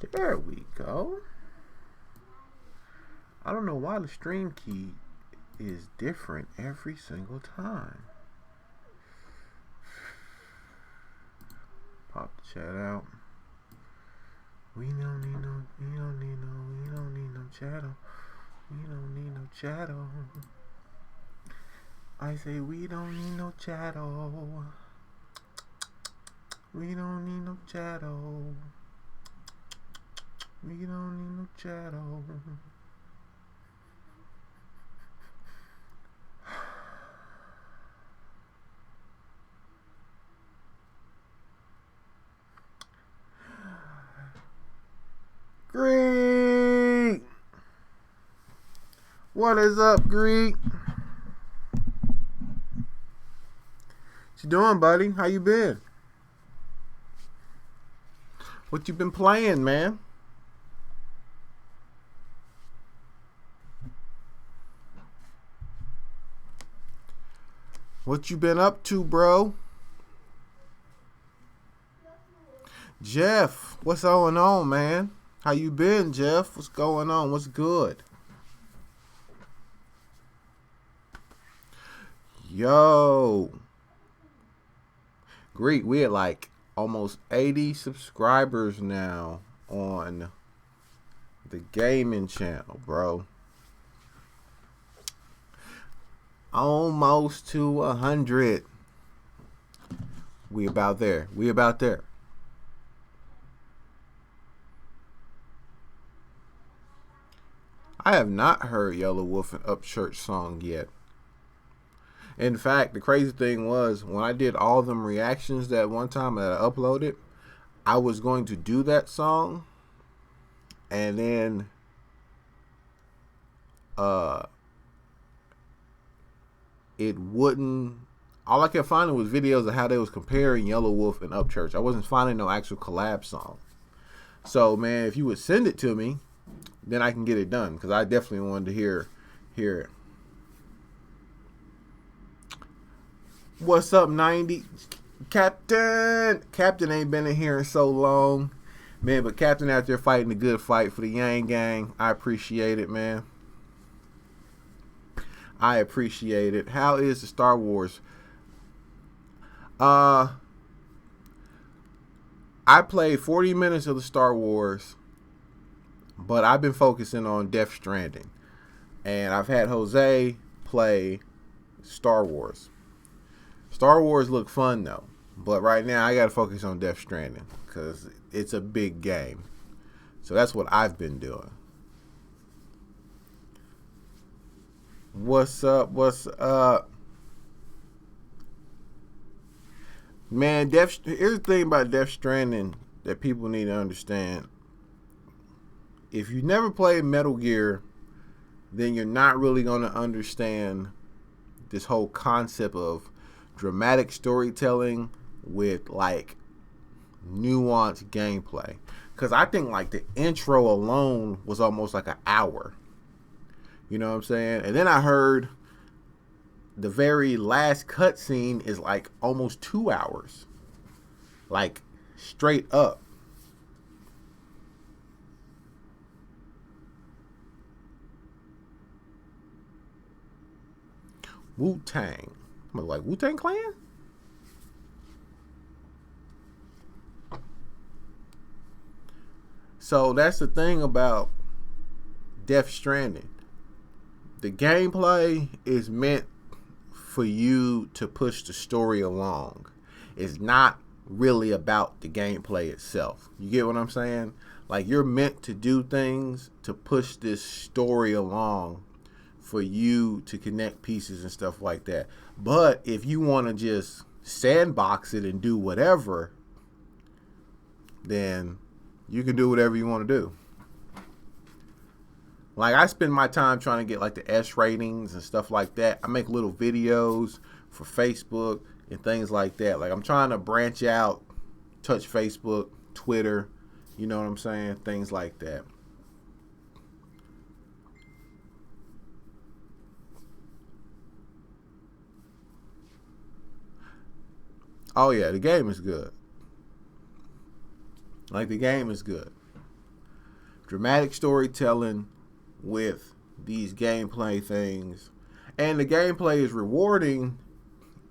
There we go. I don't know why the stream key is different every single time. Pop the chat out. We don't need no chattel. We don't need no chattel. I say we don't need no chattel. We don't need no chattel. We don't need no chattel. Greek! What is up, Greek? What you doing, buddy? How you been? What you been playing, man? What you been up to, bro? Jeff, what's going on, man? How you been, Jeff? What's going on? What's good? Yo. Greek, we at like almost 80 subscribers now on the gaming channel, bro. Almost to 100. We about there. We about there. I have not heard Yellow Wolf and Upchurch song yet. In fact, the crazy thing was when I did all them reactions that one time that I uploaded, I was going to do that song, and then it wouldn't. All I kept finding was videos of how they was comparing Yellow Wolf and Upchurch. I wasn't finding no actual collab song. So man, if you would send it to me, then I can get it done, because I definitely wanted to hear it. What's up, 90? Captain ain't been in here in so long, man. But Captain out there fighting the good fight for the Yang Gang. I appreciate it, man. I appreciate it. How is the Star Wars? I played 40 minutes of the Star Wars, but I've been focusing on Death Stranding, and I've had Jose play Star Wars. Star Wars look fun though, but right now I gotta focus on Death Stranding because it's a big game. So that's what I've been doing. What's up? What's up? Man, here's the thing about Death Stranding that people need to understand. If you never played Metal Gear, then you're not really going to understand this whole concept of dramatic storytelling with like nuanced gameplay. Because I think like the intro alone was almost like an hour. You know what I'm saying? And then I heard the very last cutscene is like almost 2 hours. Like straight up. Wu-Tang. I'm like, Wu-Tang Clan? So that's the thing about Death Stranding. The gameplay is meant for you to push the story along. It's not really about the gameplay itself. You get what I'm saying? Like, you're meant to do things to push this story along for you to connect pieces and stuff like that. But if you want to just sandbox it and do whatever, then you can do whatever you want to do. Like, I spend my time trying to get like the S ratings and stuff like that. I make little videos for Facebook and things like that. Like, I'm trying to branch out, touch Facebook, Twitter, you know what I'm saying? Things like that. Oh yeah, the game is good. Like, the game is good. dramatic storytelling with these gameplay things. And the gameplay is rewarding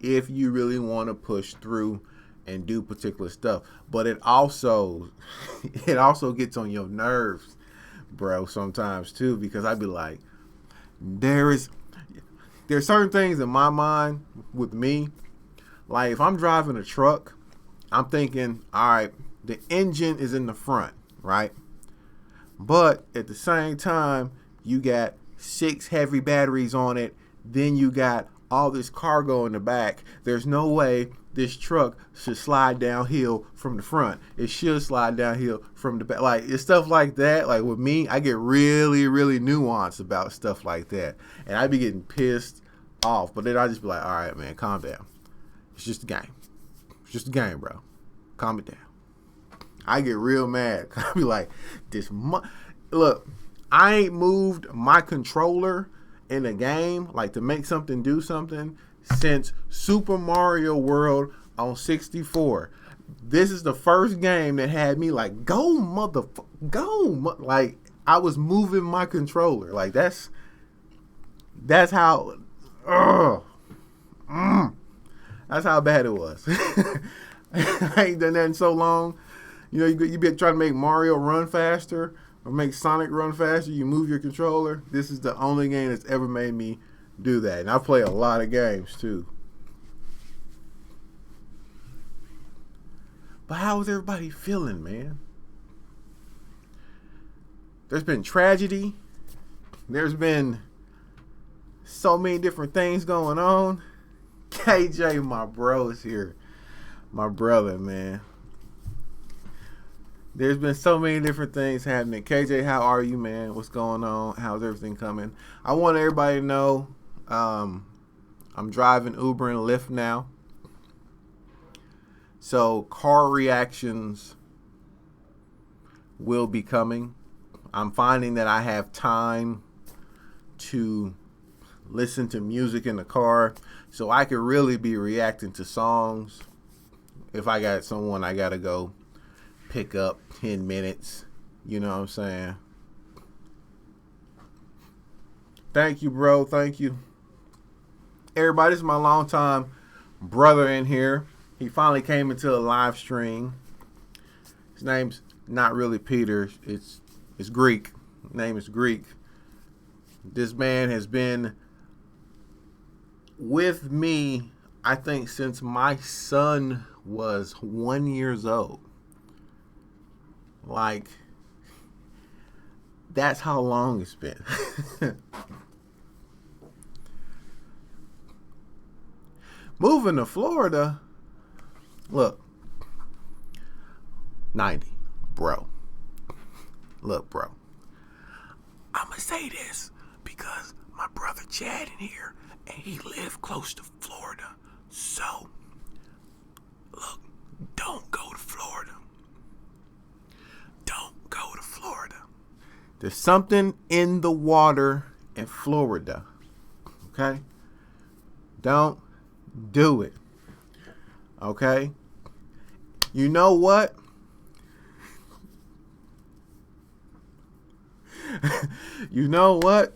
if you really want to push through and do particular stuff. But it also gets on your nerves, bro, sometimes too, because I'd be like, there's certain things in my mind with me. Like if I'm driving a truck, I'm thinking, all right, the engine is in the front, right? But at the same time, you got 6 heavy batteries on it. Then you got all this cargo in the back. There's no way this truck should slide downhill from the front. It should slide downhill from the back. Like, it's stuff like that. Like with me, I get really, really nuanced about stuff like that. And I be getting pissed off. But then I just be like, all right, man, calm down. It's just a game. It's just a game, bro. Calm it down. I get real mad. I be like, look, I ain't moved my controller in a game, like to make something do something, since Super Mario World on 64. This is the first game that had me like, go motherfucker, like I was moving my controller. Like that's how that's how bad it was. I ain't done that in so long. You know, you be trying to make Mario run faster or make Sonic run faster. You move your controller. This is the only game that's ever made me do that. And I play a lot of games too. But how is everybody feeling, man? There's been tragedy. There's been so many different things going on. KJ, my bro, is here. My brother, man. There's been so many different things happening. KJ, how are you, man? What's going on? How's everything coming? I want everybody to know I'm driving Uber and Lyft now. So car reactions will be coming. I'm finding that I have time to listen to music in the car, so I could really be reacting to songs. If I got someone I gotta go pick up 10 minutes, you know what I'm saying? Thank you, bro. Thank you. Everybody, this is my longtime brother in here. He finally came into a live stream. His name's not really Peter. It's Greek. His name is Greek. This man has been with me, I think, since my son was 1 year old. Like, that's how long it's been. Moving to Florida, look, 90, bro. Look, bro, I'm gonna say this because my brother Chad in here, and he lived close to Florida. So, look, don't go to Florida. Don't go to Florida. There's something in the water in Florida. Okay? Don't do it. Okay? You know what? You know what?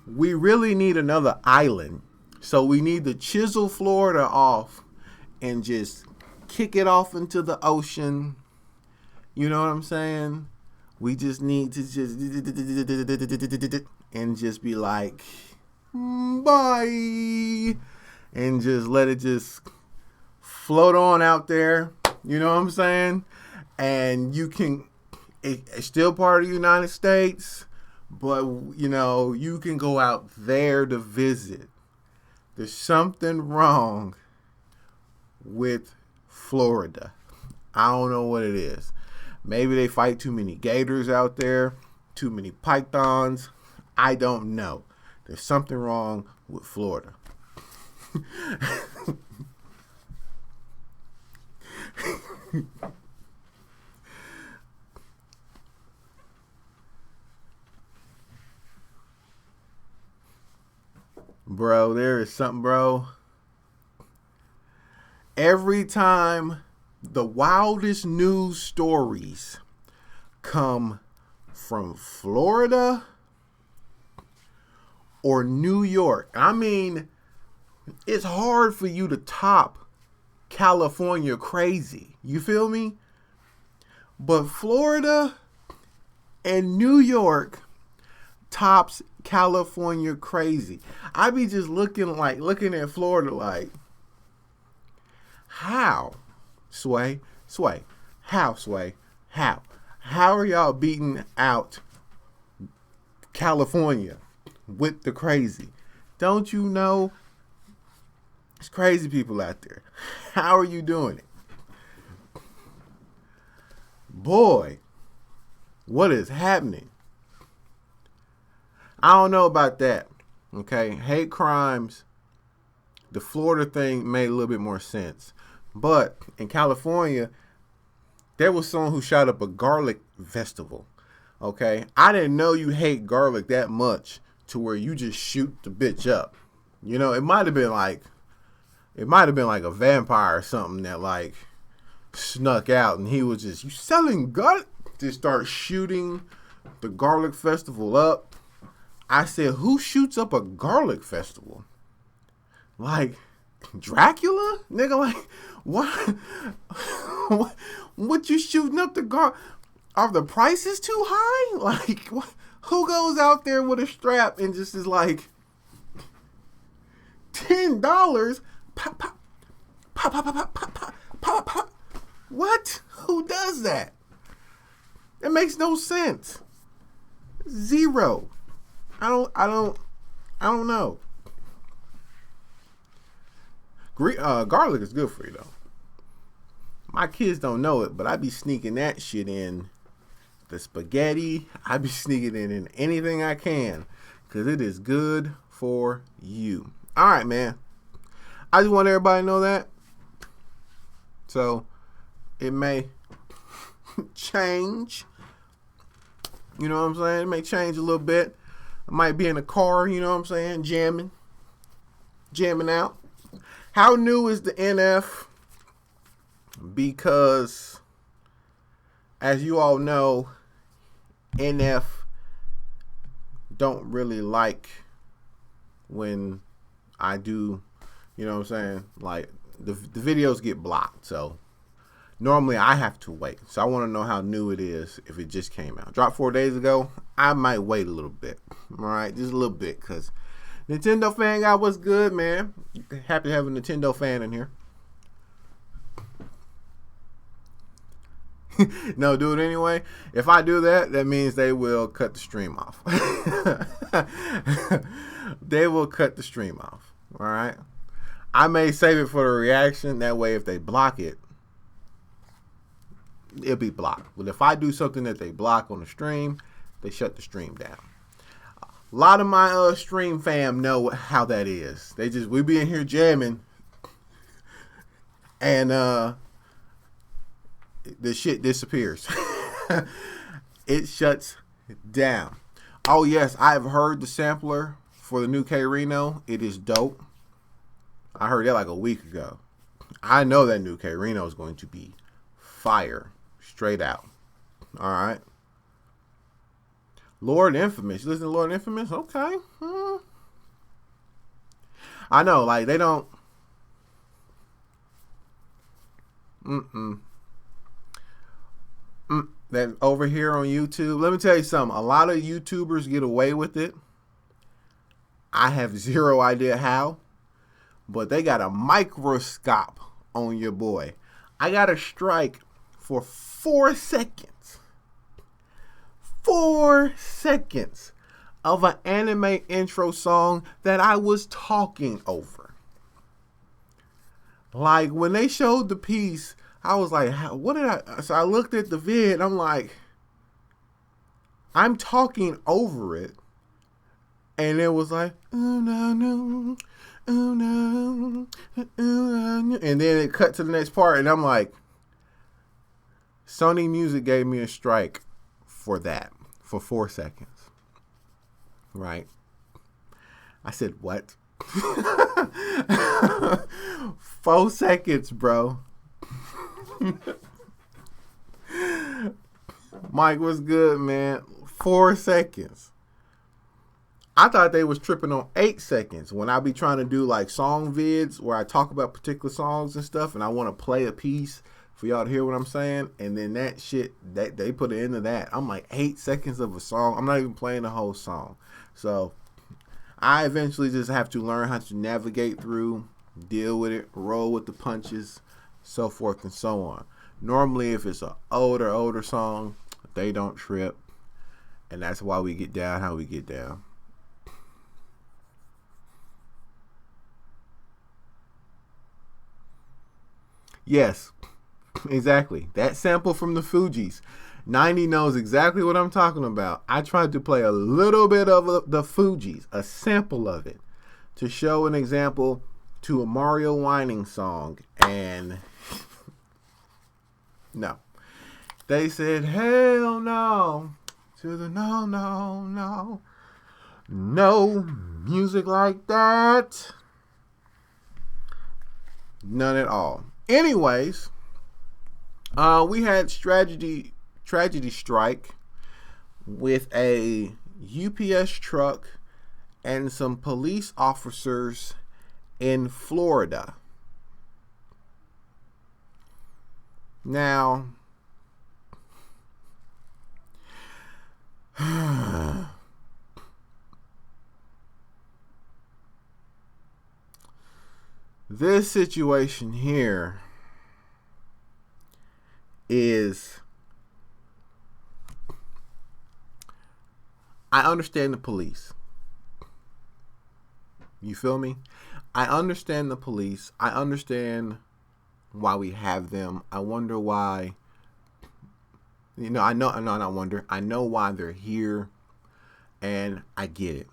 We really need another island. So we need to chisel Florida off and just kick it off into the ocean. You know what I'm saying? We just need to just and just be like, bye, and just let it just float on out there. You know what I'm saying? And you can, it's still part of the United States, but you know, you can go out there to visit. There's something wrong with Florida. I don't know what it is. Maybe they fight too many gators out there, too many pythons. I don't know. There's something wrong with Florida. Bro, there is something, bro. Every time the wildest news stories come from Florida or New York. I mean, it's hard for you to top California crazy. You feel me? But Florida and New York tops California crazy. I be just looking at Florida like, how? Sway, how, Sway? How? How are y'all beating out California with the crazy? Don't you know there's crazy people out there? How are you doing it? Boy, what is happening? I don't know about that. Okay, hate crimes. The Florida thing made a little bit more sense. But in California, there was someone who shot up a garlic festival. Okay, I didn't know you hate garlic that much to where you just shoot the bitch up. You know, it might have been like a vampire or something that like snuck out and he was just, you selling garlic? Just start shooting the garlic festival up. I said, who shoots up a garlic festival? Like Dracula? Nigga, like, what? What you shooting up the garlic? Are the prices too high? Like, what? Who goes out there with a strap and just is like, $10? Pop, pop, pop, pop, pop, pop, pop, pop, pop. What? Who does that? It makes no sense. Zero. I don't know. Garlic is good for you though. My kids don't know it, but I be sneaking that shit in the spaghetti. I be sneaking it in anything I can because it is good for you. All right, man. I just want everybody to know that. So it may change. You know what I'm saying? It may change a little bit. I might be in a car, you know what I'm saying? Jamming out. How new is the NF? Because, as you all know, NF don't really like when I do, you know what I'm saying? Like, the videos get blocked, so normally I have to wait. So I want to know how new it is if it just came out. Dropped 4 days ago. I might wait a little bit. All right, just a little bit, because Nintendo fan guy, what's good, man? Happy to have a Nintendo fan in here. No, do it anyway. If I do that, that means they will cut the stream off. They will cut the stream off. All right. I may save it for the reaction. That way, if they block it, it'll be blocked. But if I do something that they block on the stream, they shut the stream down. A lot of my stream fam know how that is. We be in here jamming, and the shit disappears. It shuts down. Oh yes, I've heard the sampler for the new K Reno. It is dope. I heard that like a week ago. I know that new K Reno is going to be fire, straight out. All right. Lord Infamous. You listen to Lord Infamous? Okay. I know, like, they don't. That over here on YouTube. Let me tell you something. A lot of YouTubers get away with it. I have zero idea how. But they got a microscope on your boy. I got a strike for 4 seconds. 4 seconds of an anime intro song that I was talking over. Like, when they showed the piece, I was like, what did I... So I looked at the vid, I'm like, I'm talking over it. And it was like, oh no, no, oh no, oh no. And then it cut to the next part, and I'm like, Sony Music gave me a strike for that, for 4 seconds. Right? I said, what? 4 seconds, bro. Mike, what's good, man? 4 seconds. I thought they was tripping on 8 seconds. When I be trying to do like song vids where I talk about particular songs and stuff, and I want to play a piece for y'all to hear what I'm saying, and then that shit, that they put an end to that. I'm like, 8 seconds of a song. I'm not even playing the whole song. So I eventually just have to learn how to navigate through, deal with it, roll with the punches, so forth and so on. Normally, if it's an older song, they don't trip, and that's why we get down how we get down. Yes, exactly. That sample from the Fugees. 90 knows exactly what I'm talking about. I tried to play a little bit of the Fugees, a sample of it, to show an example to a Mario whining song, and no. They said, hell no, to the no, no, no. No music like that. None at all. Anyways, we had tragedy strike with a UPS truck and some police officers in Florida. Now, this situation here is, I understand the police. You feel me? I understand the police. I understand why we have them. I wonder why. I know why they're here, and I get it.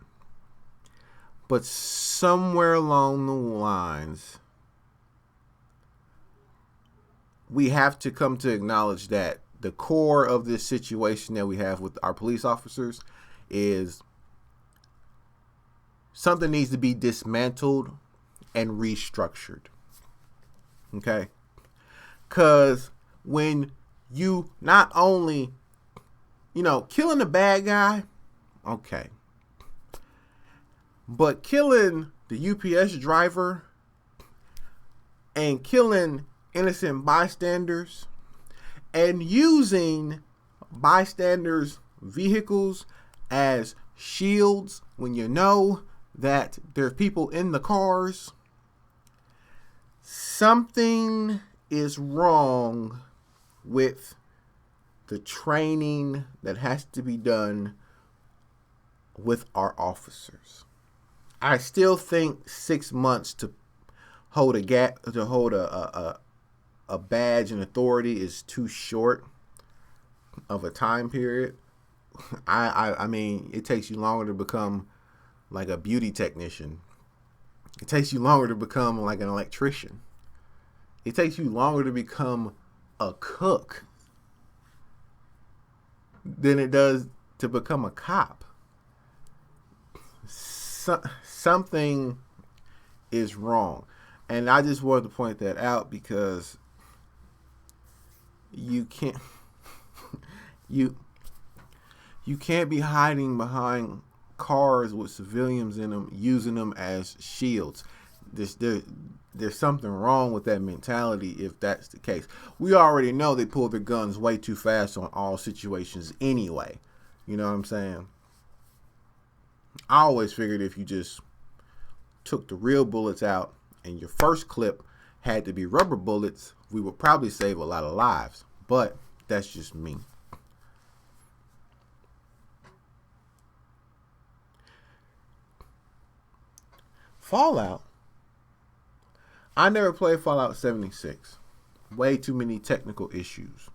But somewhere along the lines, we have to come to acknowledge that the core of this situation that we have with our police officers is something needs to be dismantled and restructured. Okay? Because when you not only, killing the bad guy, okay, but killing the UPS driver and killing innocent bystanders and using bystanders' vehicles as shields when you know that there's people in the cars, something is wrong with the training that has to be done with our officers. I still think 6 months to hold a badge and authority is too short of a time period. I mean, it takes you longer to become like a beauty technician. It takes you longer to become like an electrician. It takes you longer to become a cook than it does to become a cop. Something is wrong. And I just wanted to point that out because you can't you can't be hiding behind cars with civilians in them, using them as shields. There's something wrong with that mentality if that's the case. We already know they pull their guns way too fast on all situations anyway. You know what I'm saying? I always figured if you just took the real bullets out and your first clip had to be rubber bullets, we would probably save a lot of lives. But that's just me. Fallout. I never played Fallout 76. Way too many technical issues.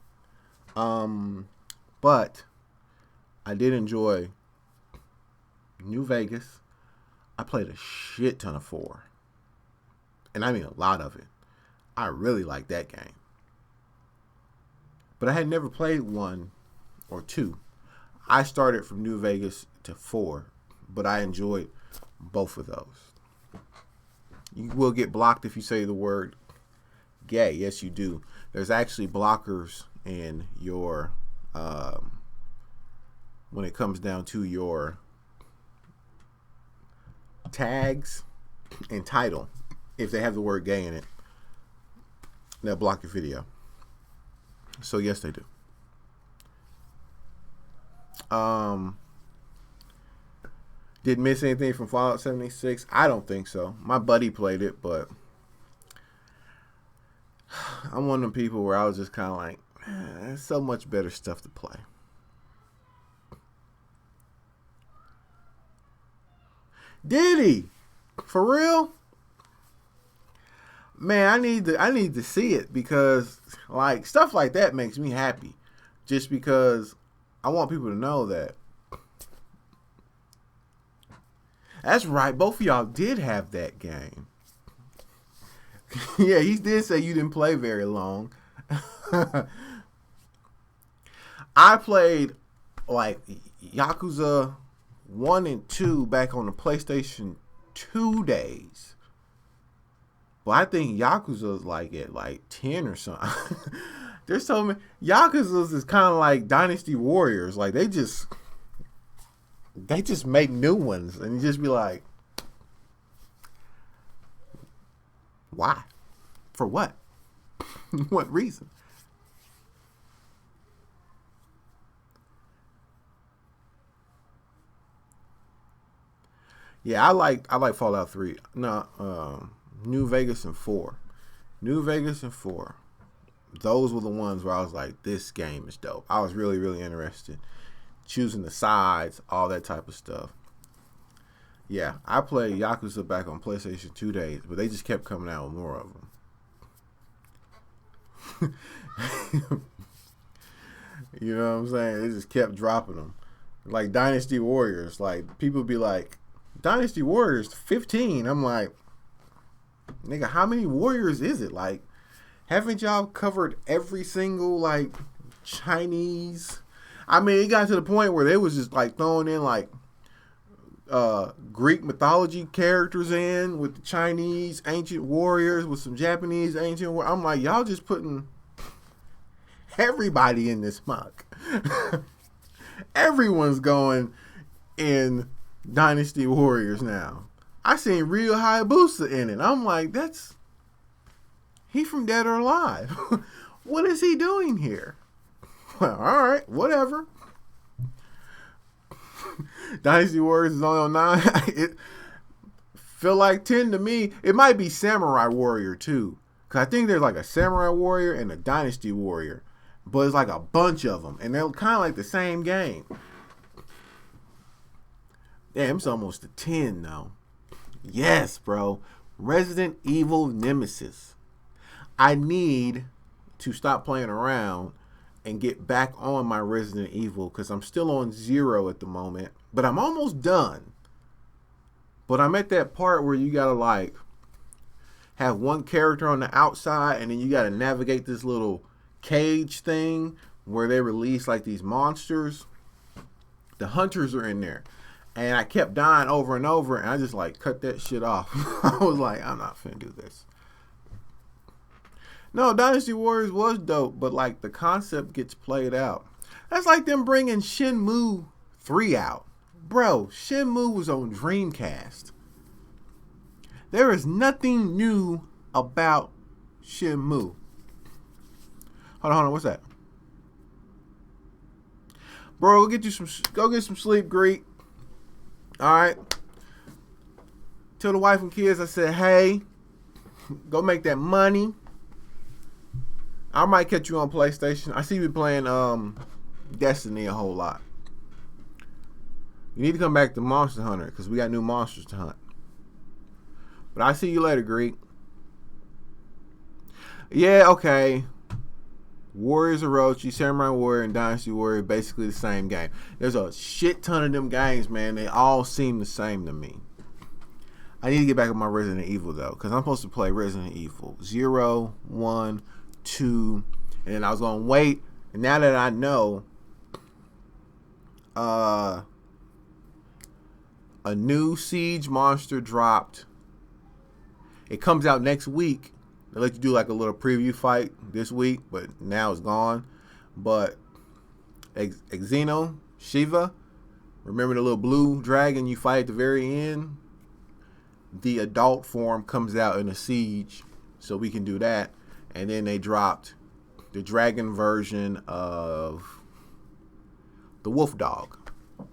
But I did enjoy New Vegas. I played a shit ton of 4. And I mean a lot of it. I really like that game. But I had never played 1 or 2. I started from New Vegas to 4, but I enjoyed both of those. You will get blocked if you say the word gay. Yes, you do. There's actually blockers in your when it comes down to your tags and title. If they have the word gay in it, they'll block your video. So yes, they do. Did miss anything from Fallout 76? I don't think so. My buddy played it, but I'm one of them people where I was just kind of like, there's so much better stuff to play. Did he? For real? Man, I need to see it, because like stuff like that makes me happy. Just because I want people to know that. That's right, both of y'all did have that game. Yeah, he did say you didn't play very long. I played like Yakuza 1 and 2 back on the PlayStation 2 days. But I think Yakuza's like at like 10 or something. There's so many. Yakuza's is kind of like Dynasty Warriors. Like they just make new ones, and you just be like, why? For what? What reason? Yeah, I like Fallout 3. No, New Vegas and 4. New Vegas and 4. Those were the ones where I was like, this game is dope. I was really, really interested. Choosing the sides, all that type of stuff. Yeah, I played Yakuza back on PlayStation 2 days, but they just kept coming out with more of them. You know what I'm saying? They just kept dropping them. Like Dynasty Warriors. Like, people be like, Dynasty Warriors 15. I'm like, nigga, how many warriors is it? Like, haven't y'all covered every single, like, Chinese? I mean, it got to the point where they was just, like, throwing in, like, Greek mythology characters in with the Chinese ancient warriors with some Japanese ancient warriors. I'm like, y'all just putting everybody in this muck. Everyone's going in Dynasty Warriors now. I seen Ryo Hayabusa in it. I'm like, he from Dead or Alive. What is he doing here? Well, all right, whatever. Dynasty Warriors is only on 9. It feel like 10 to me. It might be Samurai Warrior too, because I think there's like a Samurai Warrior and a Dynasty Warrior, but it's like a bunch of them, and they're kind of like the same game. Damn, it's almost a 10 though. Yes, bro. Resident Evil Nemesis. I need to stop playing around and get back on my Resident Evil, because I'm still on 0 at the moment, but I'm almost done. But I'm at that part where you gotta like have one character on the outside, and then you gotta navigate this little cage thing where they release like these monsters. The hunters are in there. And I kept dying over and over, and I just like cut that shit off. I was like, I'm not finna do this. No, Dynasty Warriors was dope, but like the concept gets played out. That's like them bringing Shenmue 3 out. Bro, Shenmue was on Dreamcast. There is nothing new about Shenmue. Hold on, what's that? Bro, go get some sleep, Greek. All right. Tell the wife and kids, I said, hey, go make that money. I might catch you on PlayStation. I see you playing Destiny a whole lot. You need to come back to Monster Hunter, because we got new monsters to hunt. But I see you later, Greek. Yeah, okay. Warriors Orochi, Samurai Warrior, and Dynasty Warrior, basically the same game. There's a shit ton of them games, man. They all seem the same to me. I need to get back on my Resident Evil, though, because I'm supposed to play Resident Evil 0, 1, 2, and then I was going to wait. And now that I know a new Siege monster dropped, it comes out next week. They let you do like a little preview fight this week, but now it's gone. But Xeno, Shiva. Remember the little blue dragon you fight at the very end? The adult form comes out in a siege, so we can do that. And then they dropped the dragon version of the wolf dog. I'm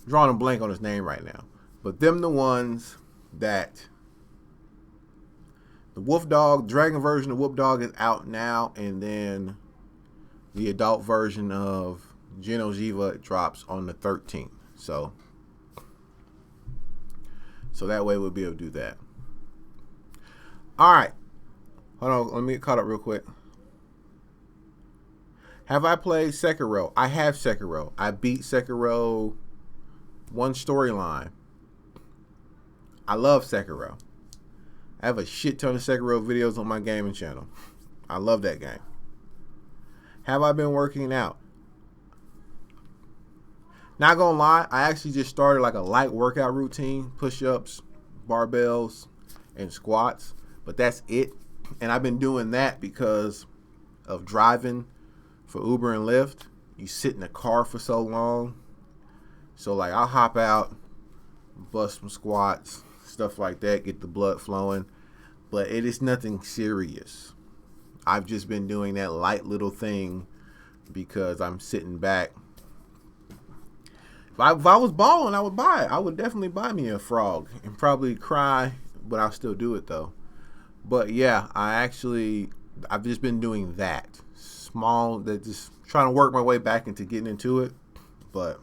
drawing a blank on his name right now. But them the ones that the wolf dog, dragon version of wolf dog is out now, and then the adult version of Genoziva drops on the 13th. So that way we'll be able to do that. All right. Hold on. Let me get caught up real quick. Have I played Sekiro? I have Sekiro. I beat Sekiro one storyline. I love Sekiro. I have a shit ton of Sekiro videos on my gaming channel. I love that game. Have I been working out? Not gonna lie, I actually just started like a light workout routine, push-ups, barbells, and squats, but that's it. And I've been doing that because of driving for Uber and Lyft. You sit in the car for so long. So like I'll hop out, bust some squats, stuff like that, get the blood flowing, but it is nothing serious. I've just been doing that light little thing because I'm sitting back. If I was balling, I would buy it. I would definitely buy me a frog and probably cry, but I'll still do it though. But yeah, I've just been doing that. Small, that just trying to work my way back into getting into it. But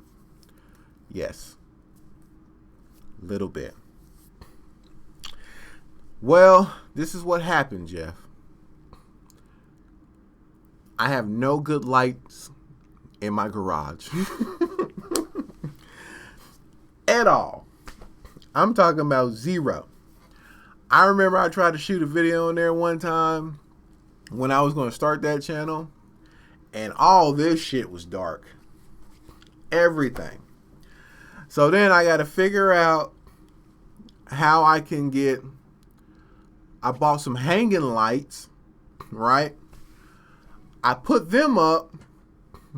yes, little bit. Well, this is what happened, Jeff. I have no good lights in my garage. At all. I'm talking about zero. I remember I tried to shoot a video on there one time when I was going to start that channel, and all this shit was dark. Everything. So then I got to figure out how I can get. I bought some hanging lights, right? I put them up.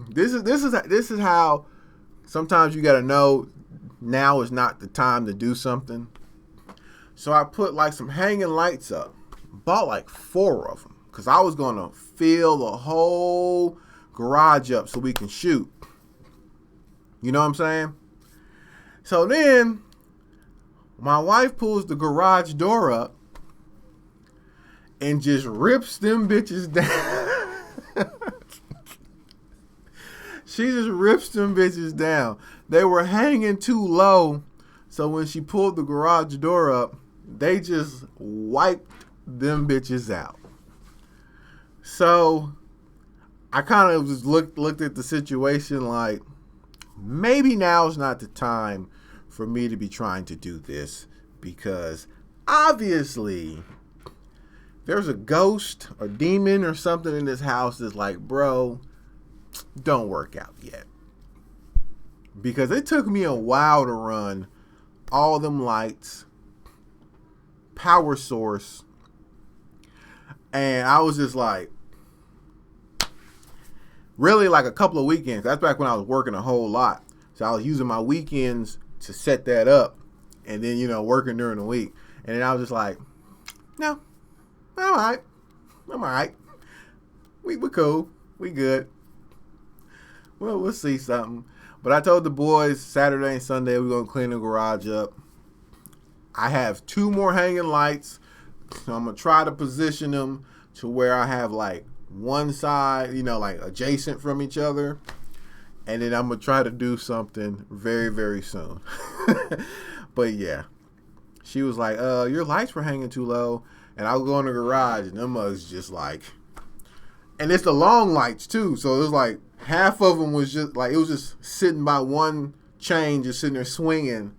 This is how sometimes you got to know now is not the time to do something. So I put like some hanging lights up. Bought like 4 of them because I was going to fill the whole garage up so we can shoot. You know what I'm saying? So then my wife pulls the garage door up and just rips them bitches down. She just rips them bitches down. They were hanging too low, so when she pulled the garage door up, they just wiped them bitches out. So I kind of just looked at the situation like, maybe now's not the time for me to be trying to do this, because obviously there's a ghost or demon or something in this house that's like, bro, don't work out yet. Because it took me a while to run all them lights, power source, and I was just like, really like a couple of weekends. That's back when I was working a whole lot. So I was using my weekends to set that up and then, working during the week. And then I was just like, no, I'm all right. We cool. We good. Well, we'll see something. But I told the boys Saturday and Sunday we're going to clean the garage up. I have 2 more hanging lights. So I'm going to try to position them to where I have like one side, like adjacent from each other. And then I'm going to try to do something very, very soon. But yeah, she was like, your lights were hanging too low. And I would go in the garage and them mugs just like, and it's the long lights too. So it was like half of them was just like, it was just sitting by one chain, just sitting there swinging.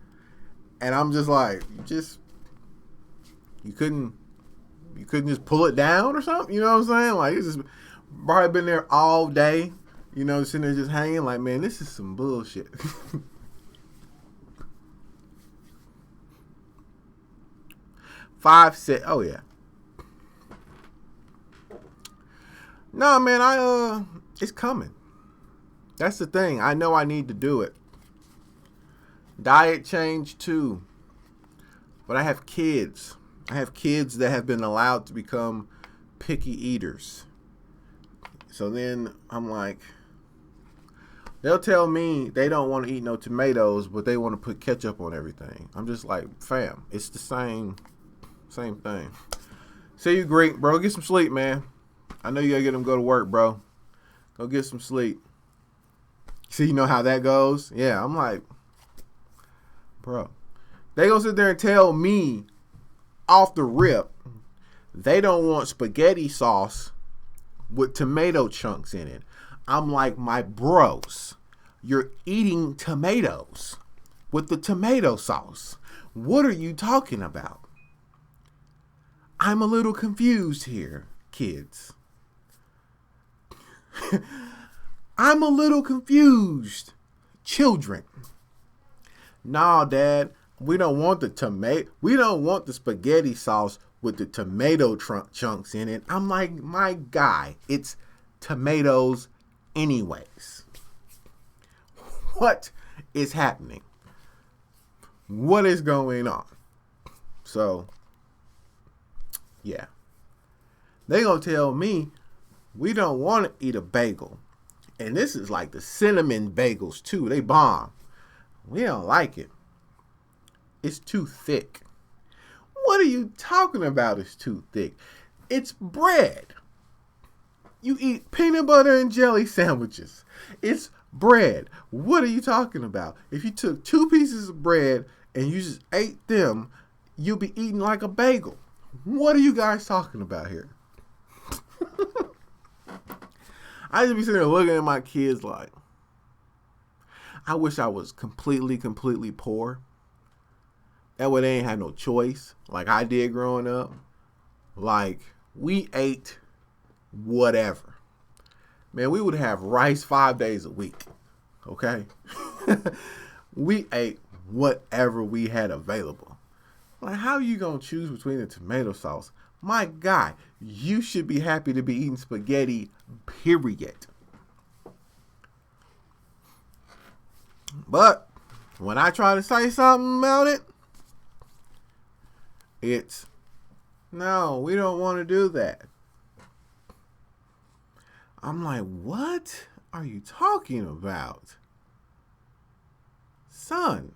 And I'm just like, you couldn't just pull it down or something? You know what I'm saying? Like, it's just probably been there all day, sitting there just hanging. Like, man, this is some bullshit. 5 set. Oh yeah. No, man, it's coming. That's the thing. I know I need to do it. Diet change too. But I have kids. I have kids that have been allowed to become picky eaters. So then I'm like, they'll tell me they don't want to eat no tomatoes, but they want to put ketchup on everything. I'm just like, fam, it's the same thing. See you, Greek, bro. Get some sleep, man. I know you gotta get them to go to work, bro. Go get some sleep. See, you know how that goes? Yeah, I'm like, bro. They gonna sit there and tell me off the rip they don't want spaghetti sauce with tomato chunks in it. I'm like, my bros, you're eating tomatoes with the tomato sauce. What are you talking about? I'm a little confused here, kids. I'm a little confused, children. Nah, Dad, we don't want the spaghetti sauce with the tomato chunks in it. I'm like, my guy, it's tomatoes anyways. What is happening? What is going on? So, yeah. They gonna tell me we don't want to eat a bagel. And this is like the cinnamon bagels too. They bomb. We don't like it. It's too thick. What are you talking about? It's too thick. It's bread. You eat peanut butter and jelly sandwiches. It's bread. What are you talking about? If you took 2 pieces of bread and you just ate them, you'll be eating like a bagel. What are you guys talking about here? I just be sitting there looking at my kids like, I wish I was completely poor. That way they ain't had no choice like I did growing up. Like, we ate whatever. Man, we would have rice 5 days a week. Okay? We ate whatever we had available. Like, how are you going to choose between the tomato sauce? My guy, you should be happy to be eating spaghetti, period. But when I try to say something about it, it's, no, we don't want to do that. I'm like, what are you talking about? Son,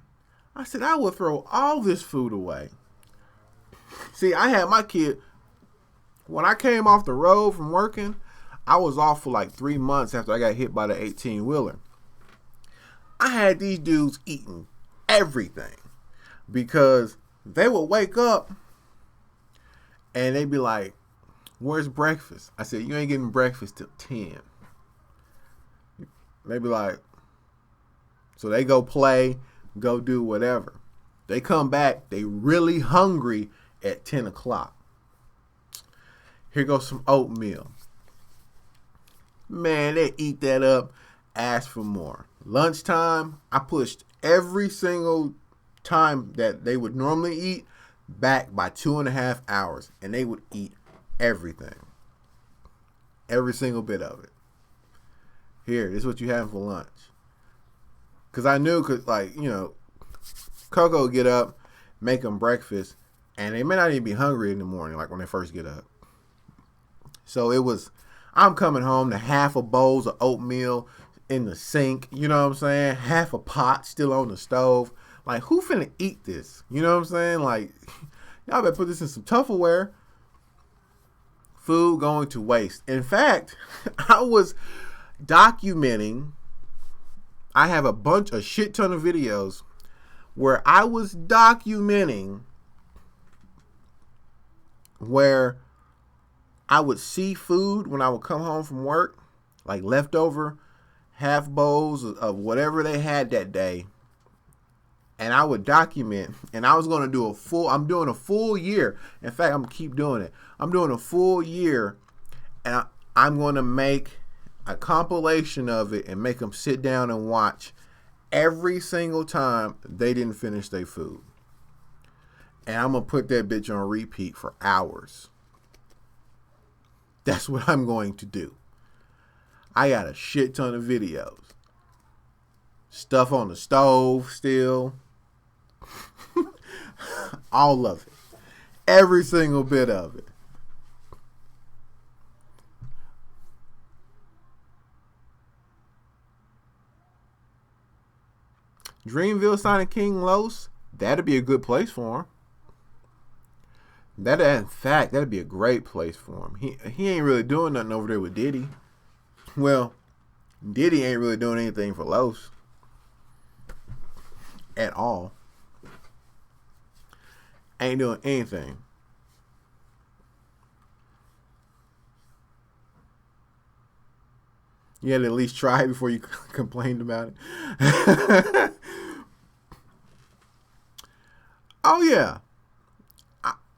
I said, I would throw all this food away. See, I had my kid, when I came off the road from working, I was off for like 3 months after I got hit by the 18-wheeler. I had these dudes eating everything because they would wake up and they'd be like, where's breakfast? I said, you ain't getting breakfast till 10. They'd be like, so they go play, go do whatever. They come back, they really hungry at 10 o'clock. Here goes some oatmeal. Man, they eat that up, ask for more. Lunchtime, I pushed every single time that they would normally eat back by 2.5 hours, and they would eat everything. Every single bit of it. Here, this is what you have for lunch. Because I knew, Coco would get up, make them breakfast, and they may not even be hungry in the morning, like when they first get up. So it was, I'm coming home to half a bowls of oatmeal in the sink, you know what I'm saying? Half a pot still on the stove. Like, who finna eat this? You know what I'm saying? Like, y'all better put this in some Tupperware. Food going to waste. In fact, I was documenting, I have a shit ton of videos where I was documenting where I would see food when I would come home from work, like leftover half bowls of whatever they had that day. And I would document, and I was going to do I'm doing a full year. In fact, I'm going to keep doing it. I'm doing a full year, and I'm going to make a compilation of it and make them sit down and watch every single time they didn't finish their food. And I'm going to put that bitch on repeat for hours. That's what I'm going to do. I got a shit ton of videos. stuff on the stove still. All of it. Every single bit of it. Dreamville signing King Los, that'd be a good place for him. In fact, that'd be a great place for him. He ain't really doing nothing over there with Diddy. Well, Diddy ain't really doing anything for Los at all. Ain't doing anything. You had to at least try it before you complained about it. Oh yeah,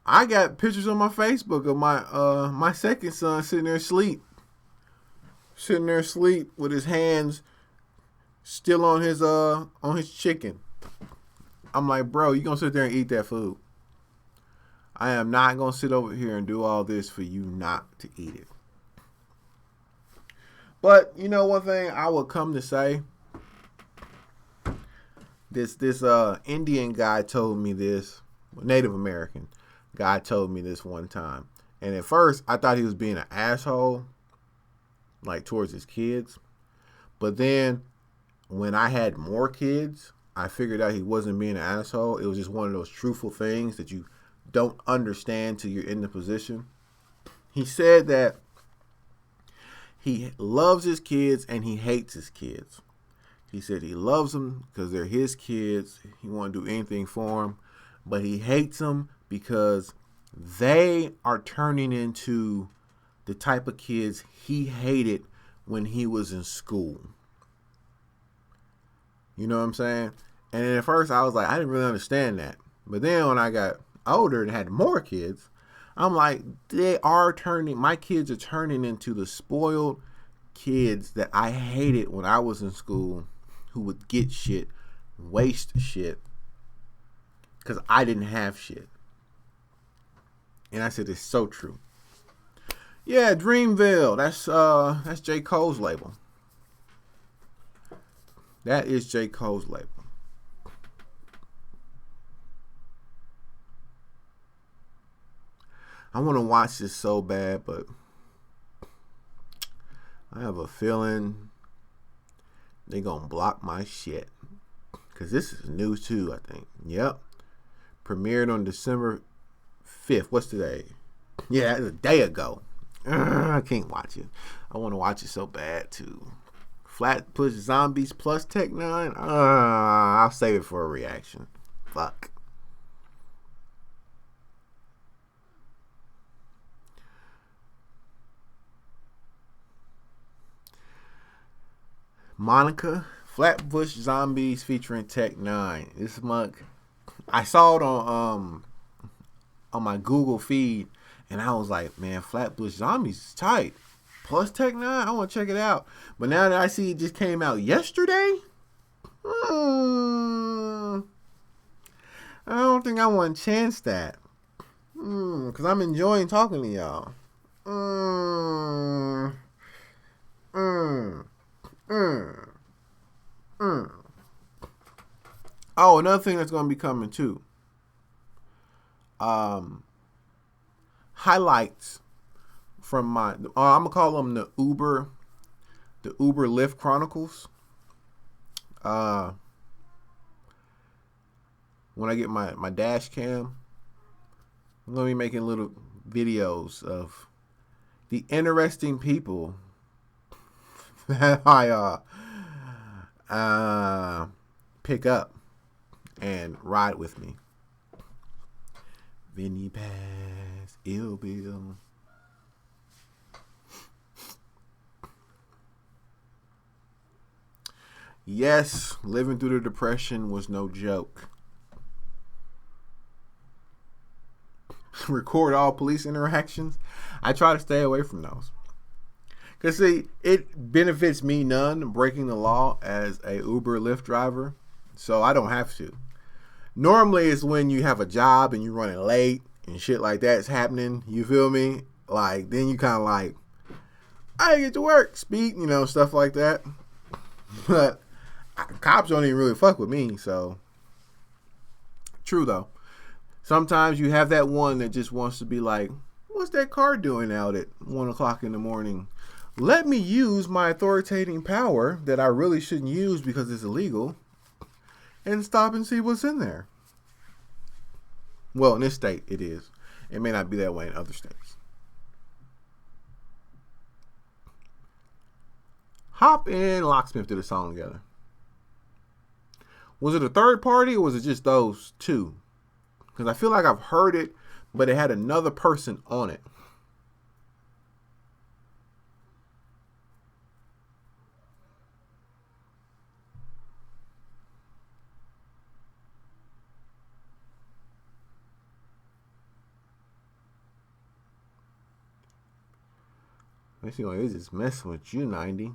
I got pictures on my Facebook of my second son sitting there asleep with his hands still on his chicken. I'm like, bro, you gonna sit there and eat that food? I am not gonna sit over here and do all this for you not to eat it. But you know one thing I would come to say. This Indian guy told me this. Native American guy told me this one time, and at first I thought he was being an asshole, like towards his kids. But then when I had more kids, I figured out he wasn't being an asshole. It was just one of those truthful things that you don't understand till you're in the position. He said that he loves his kids and he hates his kids. He said he loves them because they're his kids. He won't do anything for them. But he hates them because they are turning into the type of kids he hated when he was in school. You know what I'm saying? And at first I was like, I didn't really understand that. But then when I got older and had more kids, I'm like, my kids are turning into the spoiled kids that I hated when I was in school, who would get shit, waste shit, because I didn't have shit. And I said, it's so true. Yeah, Dreamville, that's J. Cole's label. That is J. Cole's label. I want to watch this so bad, but I have a feeling they're going to block my shit. Because this is new too, I think. Yep. Premiered on December 5th. What's today? Yeah, it's a day ago. I can't watch it. I want to watch it so bad too. Flatbush Zombies plus Tech 9. I'll save it for a reaction. Fuck. Monica, Flatbush Zombies featuring Tech 9. This month, I saw it on my Google feed, and I was like, man, Flatbush Zombies is tight. Plus Tech 9, I want to check it out. But now that I see it just came out yesterday, I don't think I want to chance that. Because I'm enjoying talking to y'all. Oh, another thing that's going to be coming too. Highlights from my, I'm going to call them the UberLyft Chronicles. When I get my dash cam, I'm going to be making little videos of the interesting people that I pick up and ride with me. Vinny Pass, Ill Bill. Yes, living through the depression was no joke. Record all police interactions. I try to stay away from those. Because, see, it benefits me none breaking the law as a Uber Lyft driver. So I don't have to. Normally, it's when you have a job and you're running late and shit like that's happening. You feel me? Like, then you kind of like, I get to work, speak, stuff like that. But Cops don't even really fuck with me, so. True, though. Sometimes you have that one that just wants to be like, what's that car doing out at 1 o'clock in the morning? Let me use my authoritating power that I really shouldn't use because it's illegal and stop and see what's in there. Well, in this state, it is. It may not be that way in other states. Hop and Locksmith did a song together. Was it a third party or was it just those two? Because I feel like I've heard it, but it had another person on it. Let me see what is this messing with you, 90.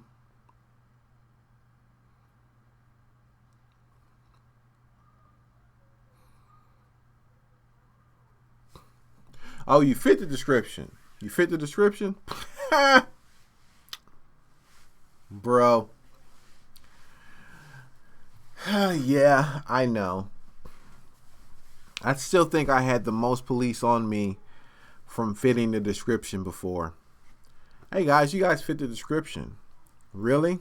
Oh, you fit the description. You fit the description? Bro. Yeah, I know. I still think I had the most police on me from fitting the description before. Hey guys, you guys fit the description. Really?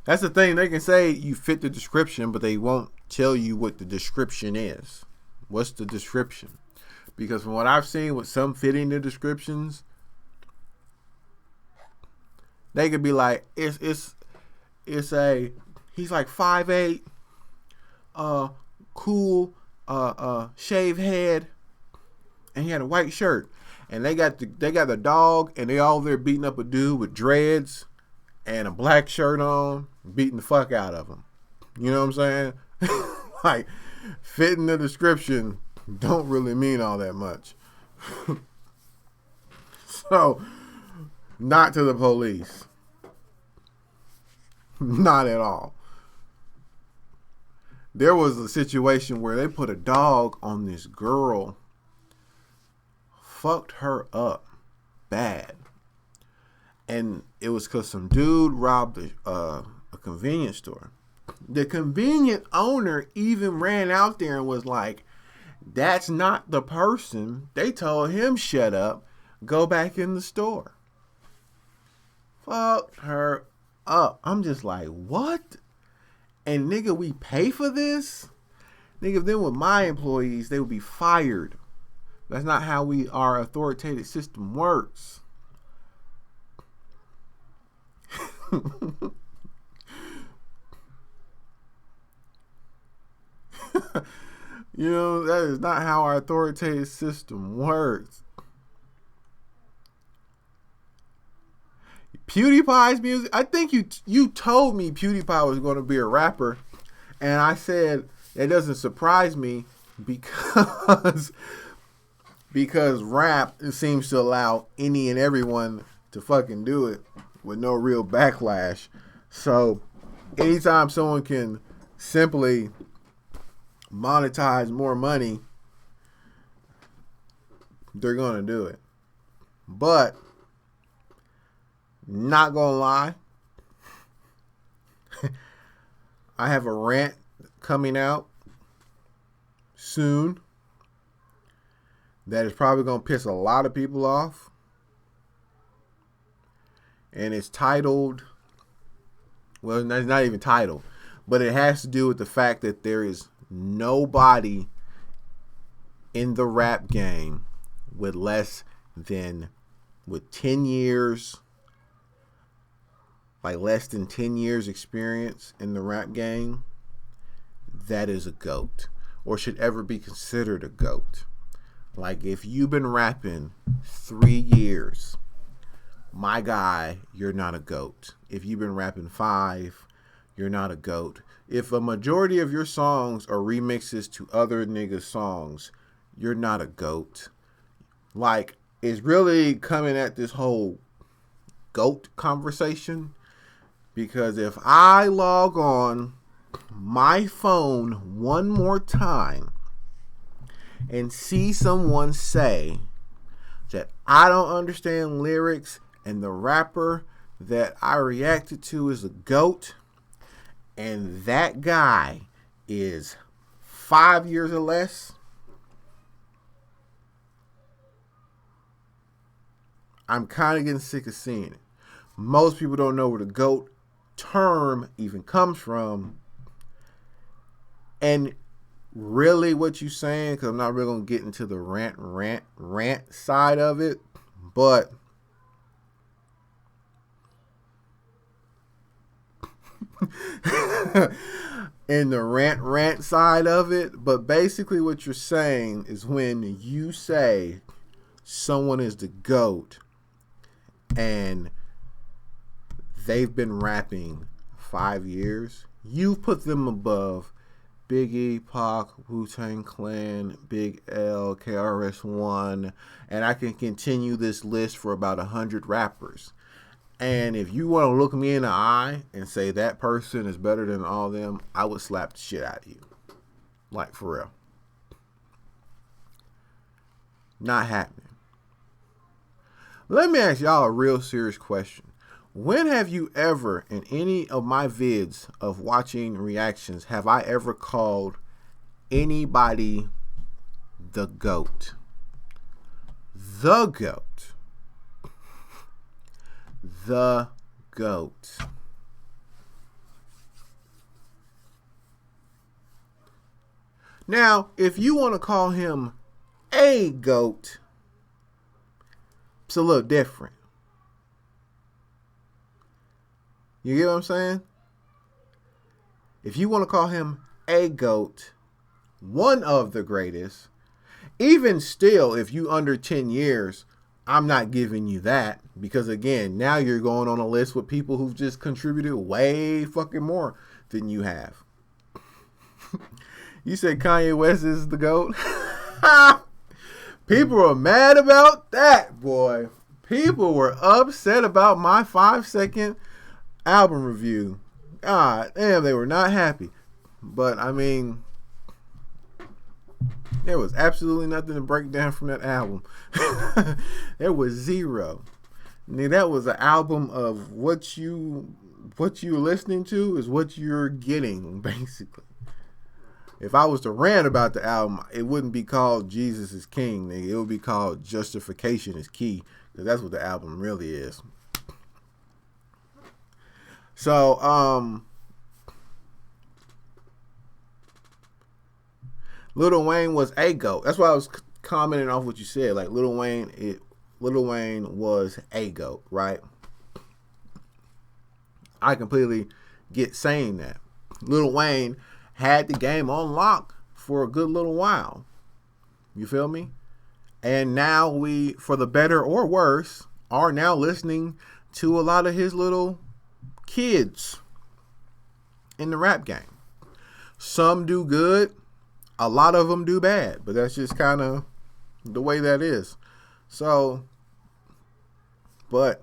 That's the thing. They can say you fit the description, but they won't tell you what the description is. What's the description? Because from what I've seen with some fitting the descriptions, they could be like, it's a, he's like 5'8", cool, shave head, and he had a white shirt. And they got the dog, and they all there beating up a dude with dreads and a black shirt on, beating the fuck out of him. You know what I'm saying? Like, fitting the description don't really mean all that much. So, not to the police. Not at all. There was a situation where they put a dog on this girl, fucked her up bad. And it was because some dude robbed a convenience store. The convenient owner even ran out there and was like, that's not the person. They told him, shut up, go back in the store. Fucked her up. I'm just like, what? And nigga, we pay for this? Nigga, then with my employees, they would be fired. That's not how our authoritative system works. You know, that is not how our authoritative system works. PewDiePie's music. I think you told me PewDiePie was going to be a rapper, and I said it doesn't surprise me because rap seems to allow any and everyone to fucking do it with no real backlash. So anytime someone can simply monetize more money, they're going to do it. But not gonna lie, I have a rant coming out soon that is probably gonna piss a lot of people off, and it's titled, well, it's not even titled, but it has to do with the fact that there is nobody in the rap game with 10 years, like less than 10 years experience in the rap game, that is a GOAT, or should ever be considered a GOAT. Like, if you've been rapping 3 years, my guy, you're not a GOAT. If you've been rapping 5, you're not a GOAT. If a majority of your songs are remixes to other niggas' songs, you're not a GOAT. Like, it's really coming at this whole GOAT conversation, because if I log on my phone one more time and see someone say that I don't understand lyrics and the rapper that I reacted to is a GOAT, and that guy is 5 years or less, I'm kind of getting sick of seeing it. Most people don't know where the GOAT term even comes from. And really what you're saying, because I'm not really going to get into the rant side of it, but in the rant side of it, but basically what you're saying is when you say someone is the GOAT and they've been rapping 5 years, you've put them above Biggie, Pac, Wu-Tang Clan, Big L, KRS-One, and I can continue this list for about 100 rappers. And if you want to look me in the eye and say that person is better than all of them, I would slap the shit out of you. Like, for real. Not happening. Let me ask y'all a real serious question. When have you ever, in any of my vids of watching reactions, have I ever called anybody the GOAT? The GOAT. The GOAT. Now, if you want to call him a GOAT, it's a little different. You get what I'm saying? If you want to call him a GOAT, one of the greatest, even still, if you under 10 years, I'm not giving you that. Because again, now you're going on a list with people who've just contributed way fucking more than you have. You said Kanye West is the GOAT? People are mad about that, boy. People were upset about my 5-second album review. God damn, they were not happy. But I mean, there was absolutely nothing to break down from that album. There was zero. I mean, that was an album of what you're listening to is what you're getting, basically. If I was to rant about the album, it wouldn't be called Jesus is King, nigga. It would be called Justification is Key, because that's what the album really is. So, Lil Wayne was a GOAT. That's why I was commenting off what you said. Like, Lil Wayne was a GOAT, right? I completely get saying that. Lil Wayne had the game on lock for a good little while. You feel me? And now we, for the better or worse, are now listening to a lot of his little kids in the rap game. Some do good, a lot of them do bad, but that's just kind of the way that is. So, but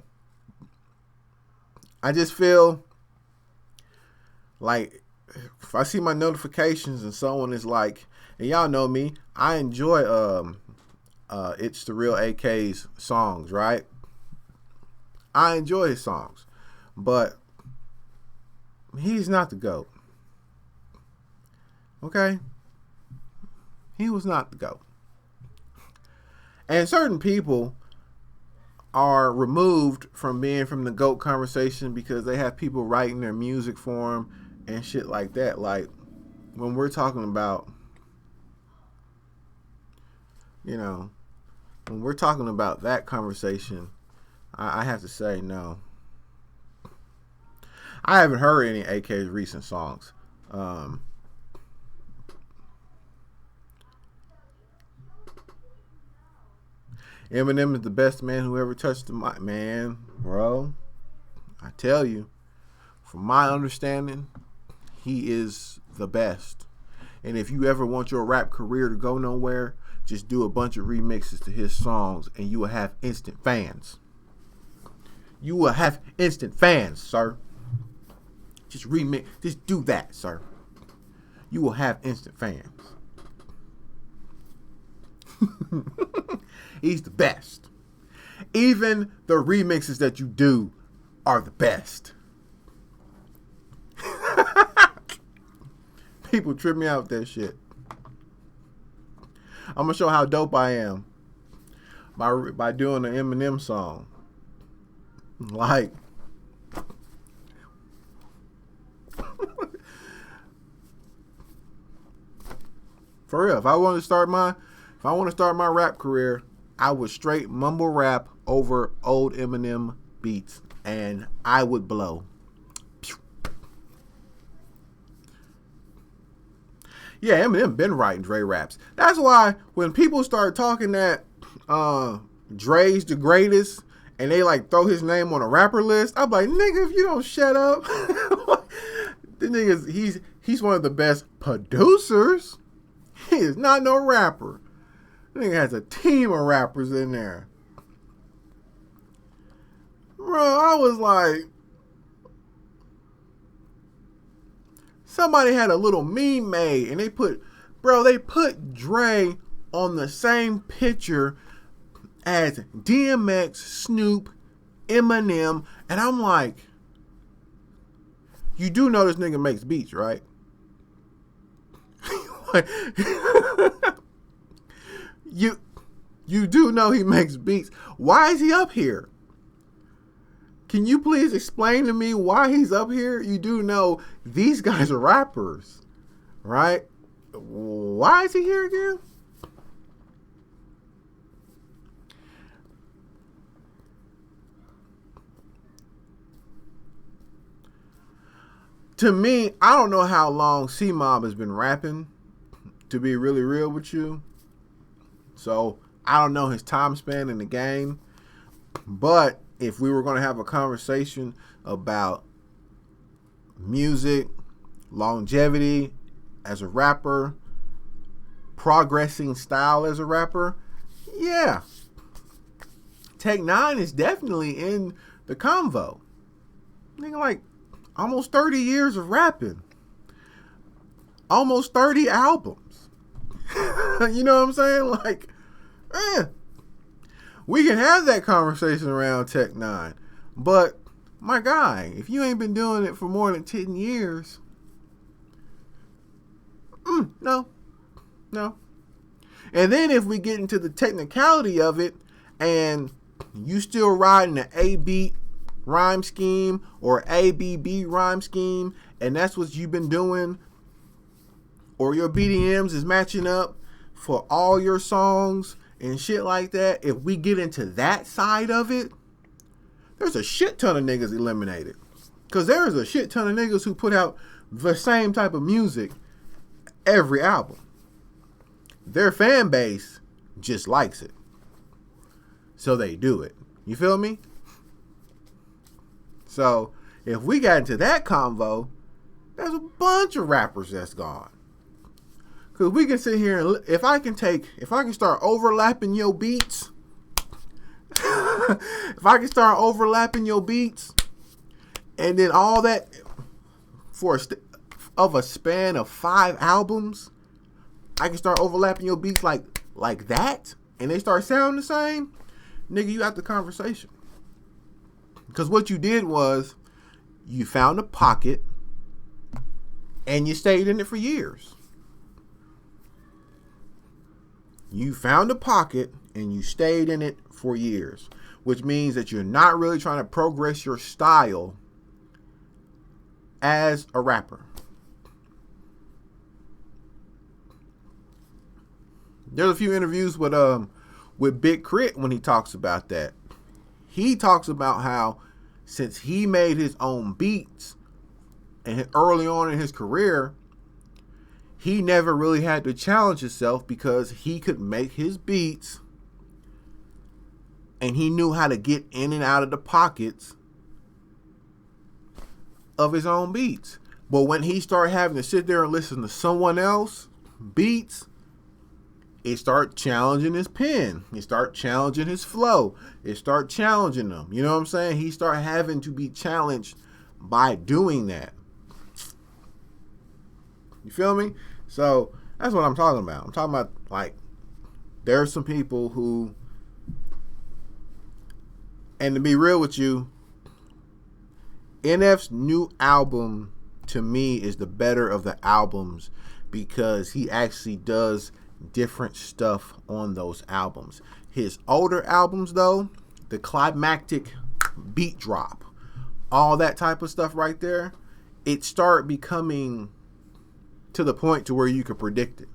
I just feel like if I see my notifications and someone is like, and y'all know me, I enjoy It's the Real AK's songs, right? I enjoy his songs, but he's not the GOAT. Okay? He was not the GOAT. And certain people are removed from being from the GOAT conversation because they have people writing their music for them and shit like that. Like, when we're talking about, you know, when we're talking about that conversation, I have to say no. I haven't heard any AK's recent songs. Eminem is the best man who ever touched the mic. Man, bro, I tell you, from my understanding, he is the best. And if you ever want your rap career to go nowhere, just do a bunch of remixes to his songs and you will have instant fans. You will have instant fans, sir. Just remix. Just do that, sir. You will have instant fans. He's the best. Even the remixes that you do are the best. People trip me out with that shit. I'm gonna show how dope I am by doing an Eminem song. Like, for real, if I want to start my rap career, I would straight mumble rap over old Eminem beats, and I would blow. Yeah, Eminem been writing Dre raps. That's why when people start talking that Dre's the greatest, and they like throw his name on a rapper list, I'm like, nigga, if you don't shut up, the nigga, he's one of the best producers. He is not no rapper. The nigga has a team of rappers in there. Bro, I was like, somebody had a little meme made, and they put Dre on the same picture as DMX, Snoop, Eminem, and I'm like, you do know this nigga makes beats, right? You do know he makes beats. Why is he up here? Can you please explain to me why he's up here? You do know these guys are rappers, right? Why is he here again? To me, I don't know how long C-Mob has been rapping, to be really real with you. So, I don't know his time span in the game. But if we were going to have a conversation about music, longevity as a rapper, progressing style as a rapper, yeah, Tech Nine is definitely in the convo. Nigga, like almost 30 years of rapping, almost 30 albums. You know what I'm saying? Like, we can have that conversation around Tech Nine, but my guy, if you ain't been doing it for more than 10 years, no. And then if we get into the technicality of it, and you still riding an A-beat rhyme scheme or ABB rhyme scheme, and that's what you've been doing, or your BDMs is matching up for all your songs and shit like that, if we get into that side of it, there's a shit ton of niggas eliminated. Because there's a shit ton of niggas who put out the same type of music every album. Their fan base just likes it, so they do it. You feel me? So if we got into that convo, there's a bunch of rappers that's gone. Cause we can sit here and if I can start overlapping your beats, and then all that for a span of 5 albums, I can start overlapping your beats like that, and they start sounding the same, nigga, you got the conversation. Because what you did was you found a pocket and you stayed in it for years. You found a pocket and you stayed in it for years, which means that you're not really trying to progress your style as a rapper. There's a few interviews with Big Crit when he talks about that. He talks about how since he made his own beats and early on in his career, he never really had to challenge himself because he could make his beats and he knew how to get in and out of the pockets of his own beats. But when he started having to sit there and listen to someone else beats, it start challenging his pen. It start challenging his flow. It start challenging them. You know what I'm saying? He start having to be challenged by doing that. You feel me? So that's what I'm talking about. I'm talking about, like, there's some people who, and to be real with you, NF's new album to me is the better of the albums because he actually does different stuff on those albums. His older albums, though, the climactic beat drop, all that type of stuff right there, it started becoming to the point to where you could predict it.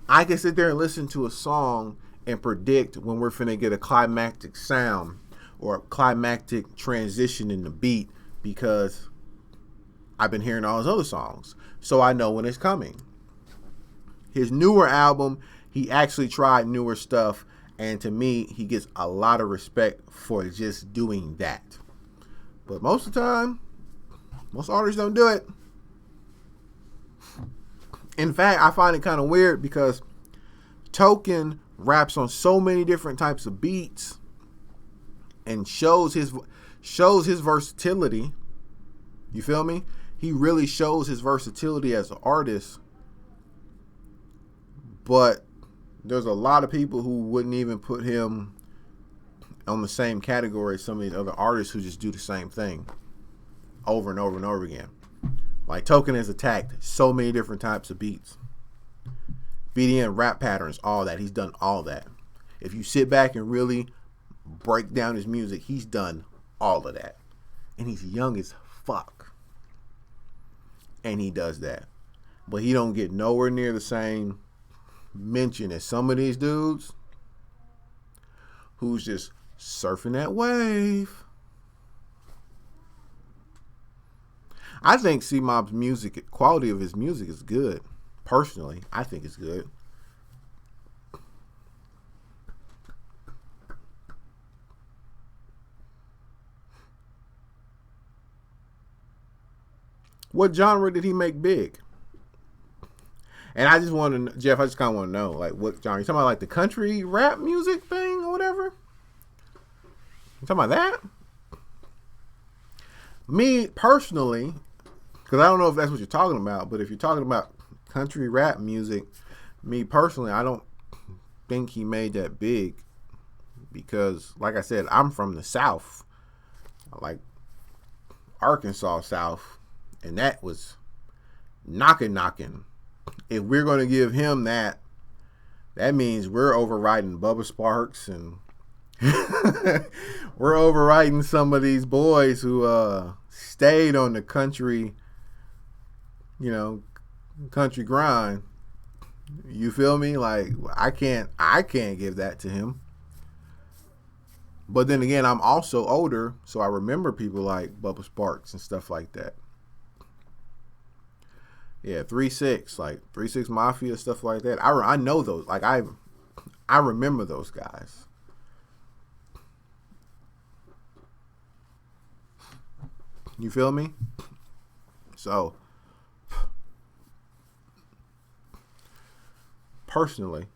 I can sit there and listen to a song and predict when we're finna get a climactic sound or a climactic transition in the beat because I've been hearing all his other songs. So I know when it's coming. His newer album, he actually tried newer stuff, and to me, he gets a lot of respect for just doing that. But most of the time, most artists don't do it. In fact, I find it kind of weird because Token raps on so many different types of beats and shows his versatility. You feel me? He really shows his versatility as an artist. But there's a lot of people who wouldn't even put him on the same category as some of these other artists who just do the same thing over and over and over again. Like Token has attacked so many different types of beats. BDM, rap patterns, all that. He's done all that. If you sit back and really break down his music, he's done all of that. And he's young as fuck. And he does that. But he don't get nowhere near the same mention as some of these dudes who's just surfing that wave. I think C-Mob's music, quality of his music is good. Personally, I think it's good. What genre did he make big? And I just want to, Jeff, I just kind of want to know, like, what genre? You talking about, like, the country rap music thing or whatever? You talking about that? Me, personally, because I don't know if that's what you're talking about, but if you're talking about country rap music, me personally, I don't think he made that big because, like I said, I'm from the South, like Arkansas South, and that was knocking. If we're going to give him that, that means we're overriding Bubba Sparks and we're overriding some of these boys who stayed on the country, country grind. You feel me? Like I can't give that to him. But then again, I'm also older, so I remember people like Bubba Sparks and stuff like that. Yeah, 3-6, like 3-6 Mafia, stuff like that. I know those. Like I remember those guys. You feel me? So personally,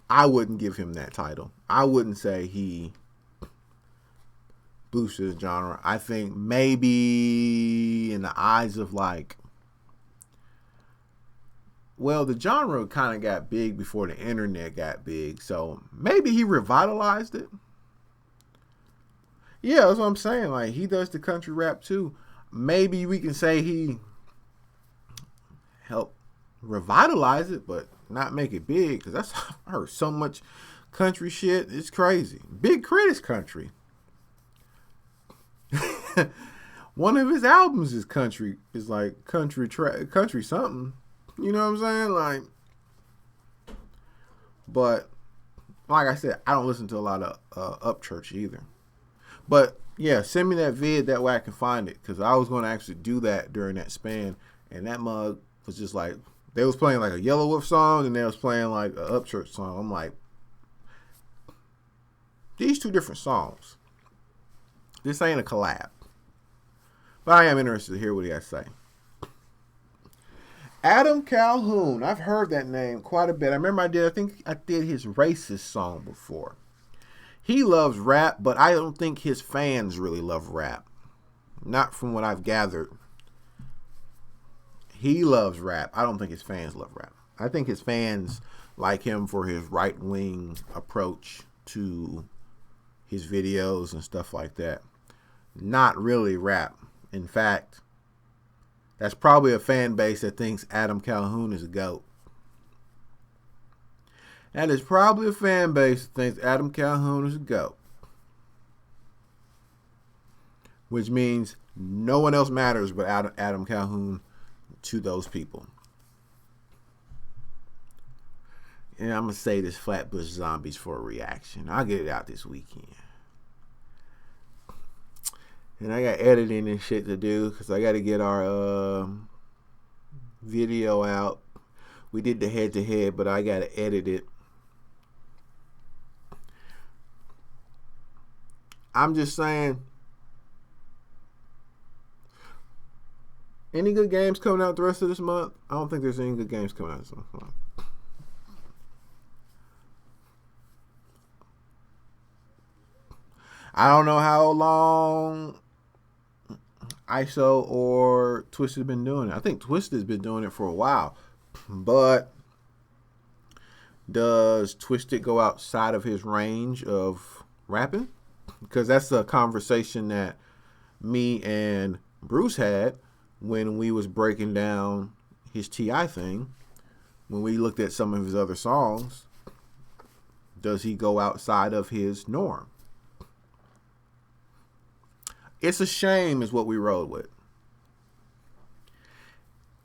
I wouldn't give him that title. I wouldn't say he boosted his genre. I think maybe in the eyes of the genre kind of got big before the internet got big, so maybe he revitalized it. Yeah, that's what I'm saying. Like, he does the country rap too. Maybe we can say he helped revitalize it, but not make it big, because I heard so much country shit. It's crazy. Big Crit is country. One of his albums is country. Is like country something. You know what I'm saying? Like, but like I said, I don't listen to a lot of Upchurch either. But yeah, send me that vid, that way I can find it, because I was going to actually do that during that span, and that mug was just like, they was playing like a Yellow Wolf song and they was playing like a Upchurch song. I'm like, these two different songs. This ain't a collab. But I am interested to hear what he has to say. Adam Calhoun. I've heard that name quite a bit. I remember I think I did his racist song before. He loves rap, but I don't think his fans really love rap. Not from what I've gathered. He loves rap. I don't think his fans love rap. I think his fans like him for his right-wing approach to his videos and stuff like that. Not really rap In fact, that's probably a fan base that thinks Adam Calhoun is a GOAT. That is probably a fan base that thinks Adam Calhoun is a GOAT. Which means no one else matters but Adam Calhoun to those people. And I'm going to say this Flatbush Zombies for a reaction. I'll get it out this weekend. And I got editing and shit to do because I got to get our video out. We did the head-to-head, but I got to edit it. I'm just saying, any good games coming out the rest of this month? I don't think there's any good games coming out this month. I don't know how long ISO or Twisted have been doing it. I think Twisted has been doing it for a while. But does Twisted go outside of his range of rapping? Because that's a conversation that me and Bruce had when we was breaking down his T.I. thing. When we looked at some of his other songs, does he go outside of his norm? It's a shame is what we rode with.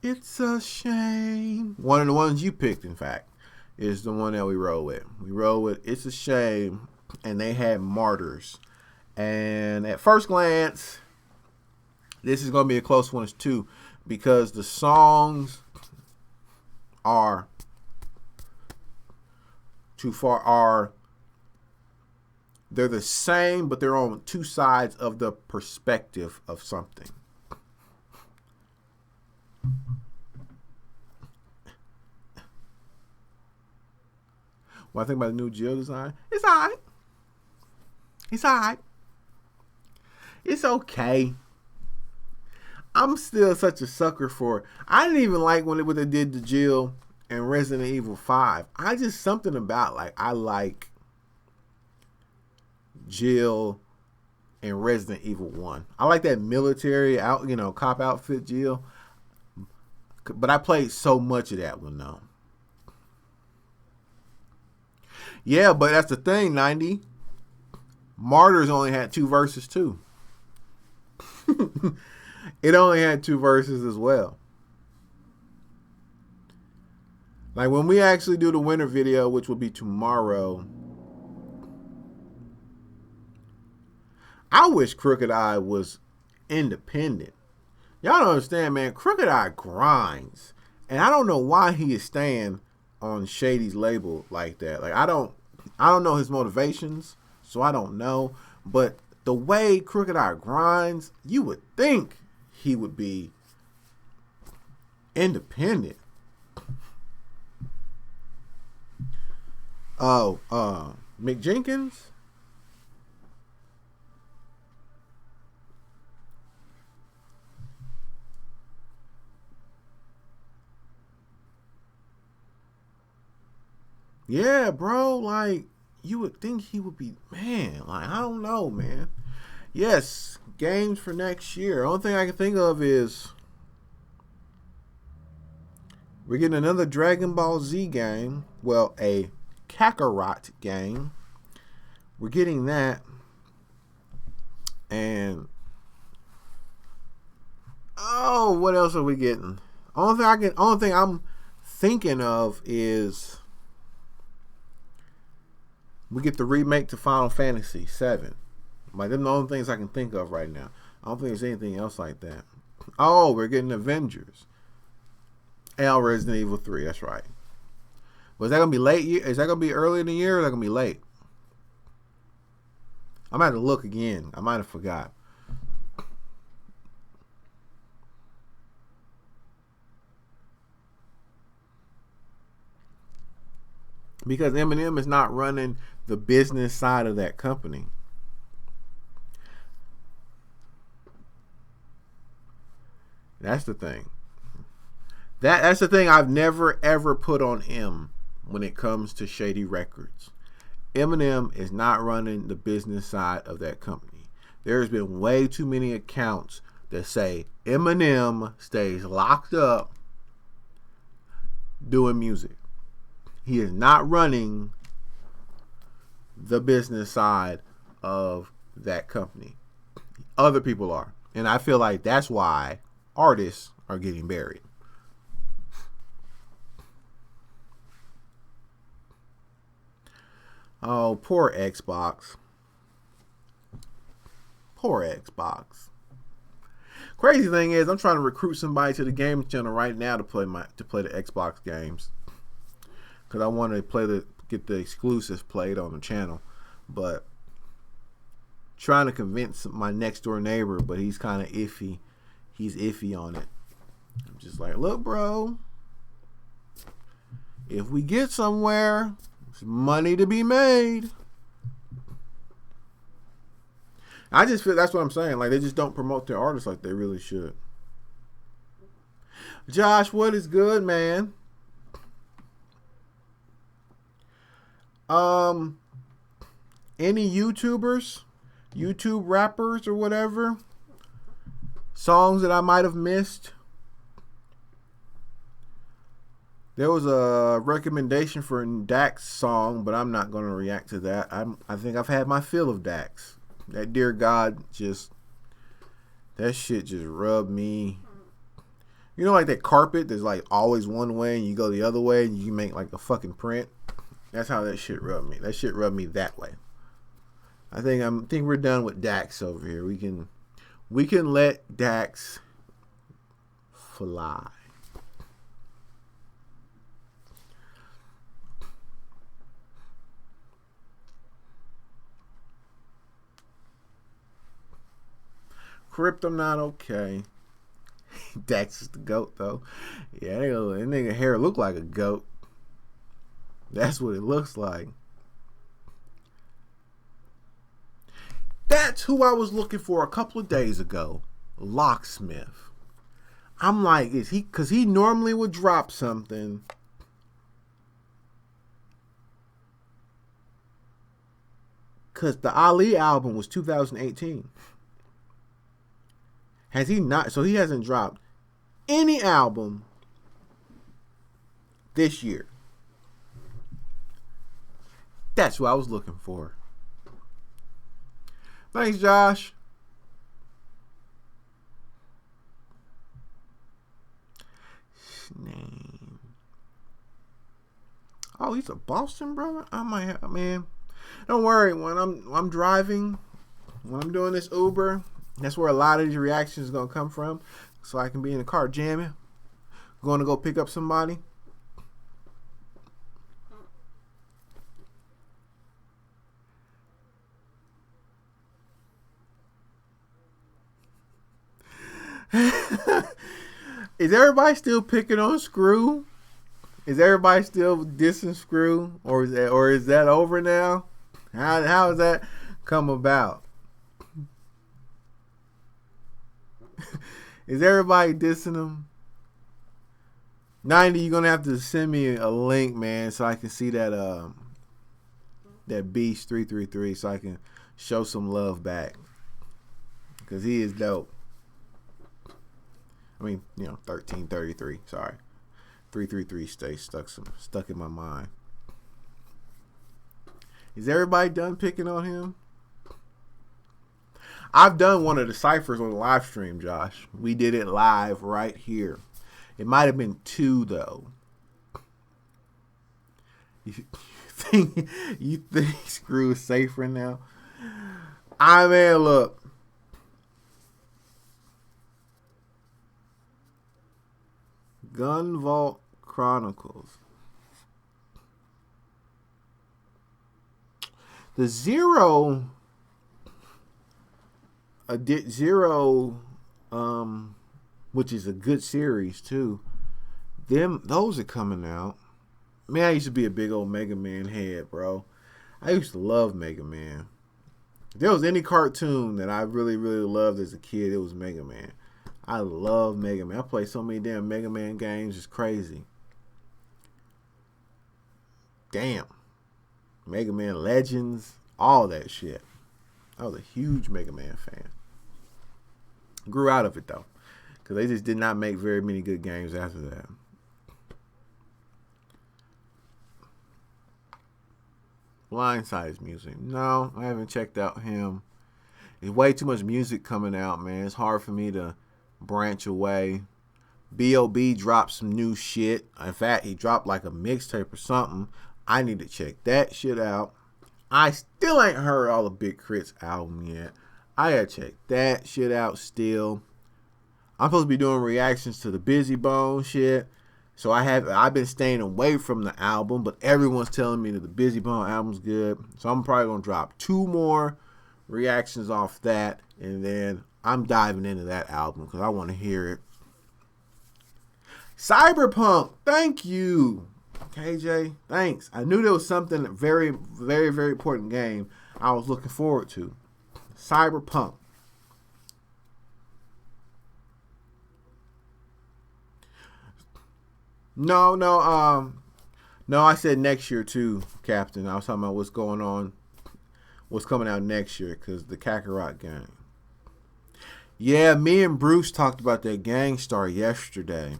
It's a shame. One of the ones you picked, in fact, is the one that we rode with. We rode with It's a Shame, and they had Martyrs. And at first glance, this is going to be a close one too, because the songs are they're the same, but they're on two sides of the perspective of something. When I think about the new Jill design, it's alright. It's alright. It's okay. I'm still such a sucker for it. I didn't even like what they did to Jill in Resident Evil 5. I just something about I like Jill in Resident Evil 1. I like that military cop outfit Jill. But I played so much of that one though. Yeah, but that's the thing, 90. Martyrs only had 2 verses too. It only had 2 verses as well. Like when we actually do the winter video, which will be tomorrow, I wish Crooked Eye was independent. Y'all don't understand, man. Crooked Eye grinds. And I don't know why he is staying on Shady's label like that. Like I don't know his motivations, so I don't know. But the way Crooked Eye grinds, you would think he would be independent. Oh, Mick Jenkins? Yeah, bro, like, you would think he would be, man, like, I don't know, man. Yes, games for next year. Only thing I can think of is we're getting another Dragon Ball Z game. Well, a Kakarot game. We're getting that. And, oh, what else are we getting? Only thing I'm thinking of is we get the remake to Final Fantasy VII. Like, them the only things I can think of right now. I don't think there's anything else like that. Oh, we're getting Avengers. And Resident Evil 3, that's right. Was that going to be late? Is that going to be early in the year or is that going to be late? I might have to look again. I might have forgot. Because Eminem is not running the business side of that company. That's the thing. That's the thing I've never ever put on M when it comes to Shady Records. Eminem is not running the business side of that company. There's been way too many accounts that say Eminem stays locked up doing music. He is not running the business side of that company. Other people are. And I feel like that's why artists are getting buried. Oh, poor Xbox. Poor Xbox. Crazy thing is, I'm trying to recruit somebody to the game channel right now to play the Xbox games, because I want to get the exclusives played on the channel. But trying to convince my next door neighbor, but he's kind of iffy. He's iffy on it. I'm just like, look, bro, if we get somewhere, there's money to be made. I just feel that's what I'm saying. Like, they just don't promote their artists like they really should. Josh, what is good, man? Any YouTubers, YouTube rappers or whatever, songs that I might have missed? There was a recommendation for a Dax song, but I'm not going to react to that. I think I've had my fill of Dax. That Dear God that shit just rubbed me. You know, like that carpet that's like always one way and you go the other way and you make like a fucking print. That's how that shit rubbed me. That shit rubbed me that way. I think we're done with Dax over here. We can let Dax fly. Crypt, I'm not okay. Dax is the GOAT, though. Yeah, that nigga hair look like a goat. That's what it looks like. That's who I was looking for a couple of days ago. Locksmith. I'm like, is he? Because he normally would drop something. Because the Ali album was 2018. Has he not? So he hasn't dropped any album this year. That's what I was looking for. Thanks, Josh. Name. Oh, he's a Boston brother. I might have, man. Don't worry. When I'm driving, when I'm doing this Uber, that's where a lot of these reactions are gonna come from. So I can be in the car jamming, going to go pick up somebody. Is everybody still picking on Screw? Is everybody still dissing Screw, or is that over now? How has that come about? Is everybody dissing him? 90, you're gonna have to send me a link, man, so I can see that Beast 333, so I can show some love back, because he is dope. I mean, 1333. Sorry, 333 stays stuck in my mind. Is everybody done picking on him? I've done one of the ciphers on the live stream, Josh. We did it live right here. It might have been 2 though. You think Screw is safer now? I mean, look. Gun Vault Chronicles. The Zero, which is a good series too. Those are coming out. Man, I used to be a big old Mega Man head, bro. I used to love Mega Man. If there was any cartoon that I really, really loved as a kid, it was Mega Man. I love Mega Man. I played so many damn Mega Man games. It's crazy. Damn. Mega Man Legends. All that shit. I was a huge Mega Man fan. Grew out of it though, because they just did not make very many good games after that. Blindside's music. No, I haven't checked out him. There's way too much music coming out, man. It's hard for me to branch away. B.O.B. dropped some new shit. In fact, he dropped like a mixtape or something. I need to check that shit out. I still ain't heard all the Big Crit's album yet. I gotta check that shit out still. I'm supposed to be doing reactions to the Busy Bone shit. So I've been staying away from the album, but everyone's telling me that the Busy Bone album's good. So I'm probably gonna drop 2 more reactions off that, and then I'm diving into that album because I want to hear it. Cyberpunk, thank you, KJ. Thanks. I knew there was something very, very, very important game I was looking forward to. Cyberpunk. No, I said next year too, Captain. I was talking about what's going on, what's coming out next year, because the Kakarot game. Yeah, me and Bruce talked about that Gangstar yesterday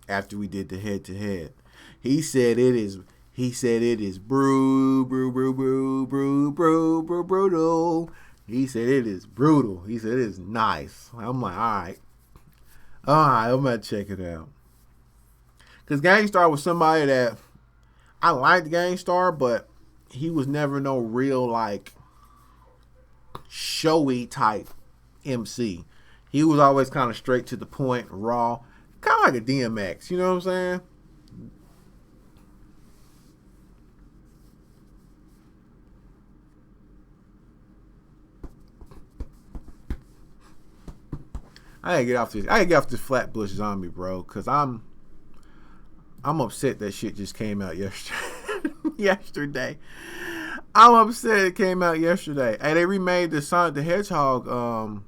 after we did the head-to-head. He said it is brutal. He said it is brutal. He said it is nice. I'm like, all right, I'm going to check it out. Because Gangstar was somebody that I liked Gangstar, but he was never no real, like, showy type MC. He was always kind of straight to the point, raw. Kind of like a DMX, you know what I'm saying? I gotta get off this Flatbush Zombie, bro, because I'm upset that shit just came out yesterday. I'm upset it came out yesterday. Hey, they remade the Sonic the Hedgehog.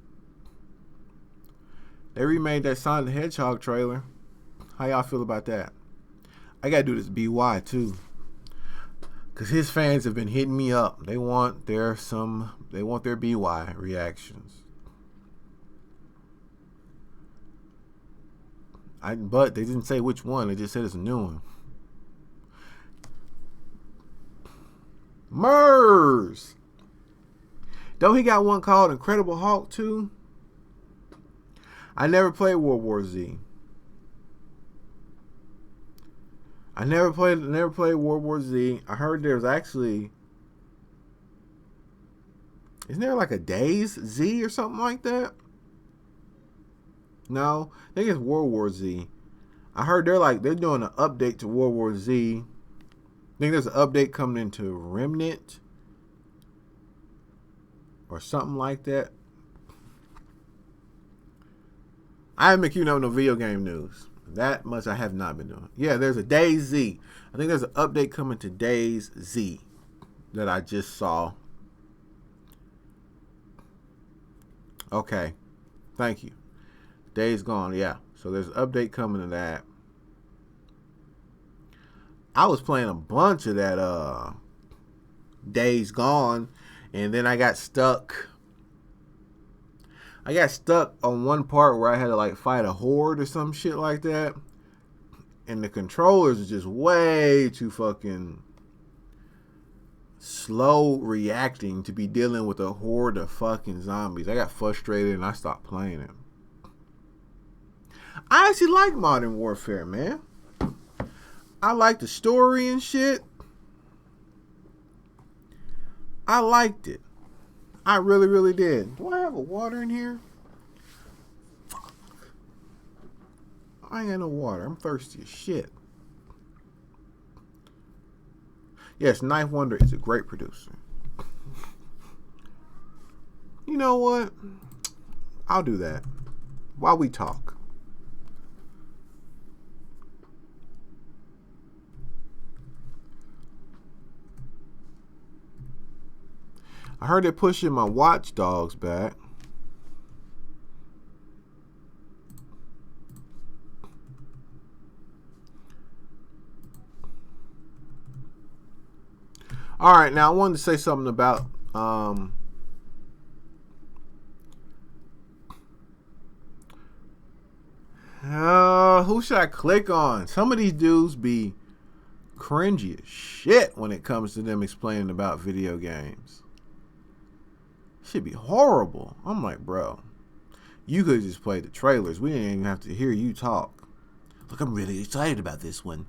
They remade that Sonic the Hedgehog trailer. How y'all feel about that? I gotta do this BY too, cause his fans have been hitting me up. They want their BY reactions. But they didn't say which one. They just said it's a new one. Murs. Don't he got one called Incredible Hulk too? I never played World War Z. I never played World War Z. I heard there's actually, isn't there like a Days Z or something like that? No, I think it's World War Z. I heard they're doing an update to World War Z. I think there's an update coming into Remnant or something like that. I haven't been keeping up with no video game news. That much I have not been doing. Yeah, there's a Days Z. I think there's an update coming to Days Z that I just saw. Okay. Thank you. Days Gone, yeah. So there's an update coming to that. I was playing a bunch of that Days Gone, and then I got stuck. I got stuck on one part where I had to like fight a horde or some shit like that. And the controllers are just way too fucking slow reacting to be dealing with a horde of fucking zombies. I got frustrated and I stopped playing it. I actually like Modern Warfare, man. I like the story and shit. I liked it. I really, really did. Do I have a water in here? Fuck. I ain't got no water. I'm thirsty as shit. Yes, Knife Wonder is a great producer. You know what? I'll do that while we talk. I heard they're pushing my Watch Dogs back. All right, now I wanted to say something about Who should I click on? Some of these dudes be cringy as shit when it comes to them explaining about video games. Should be horrible. I'm like, bro, you could just play the trailers. We didn't even have to hear you talk. Look, I'm really excited about this one.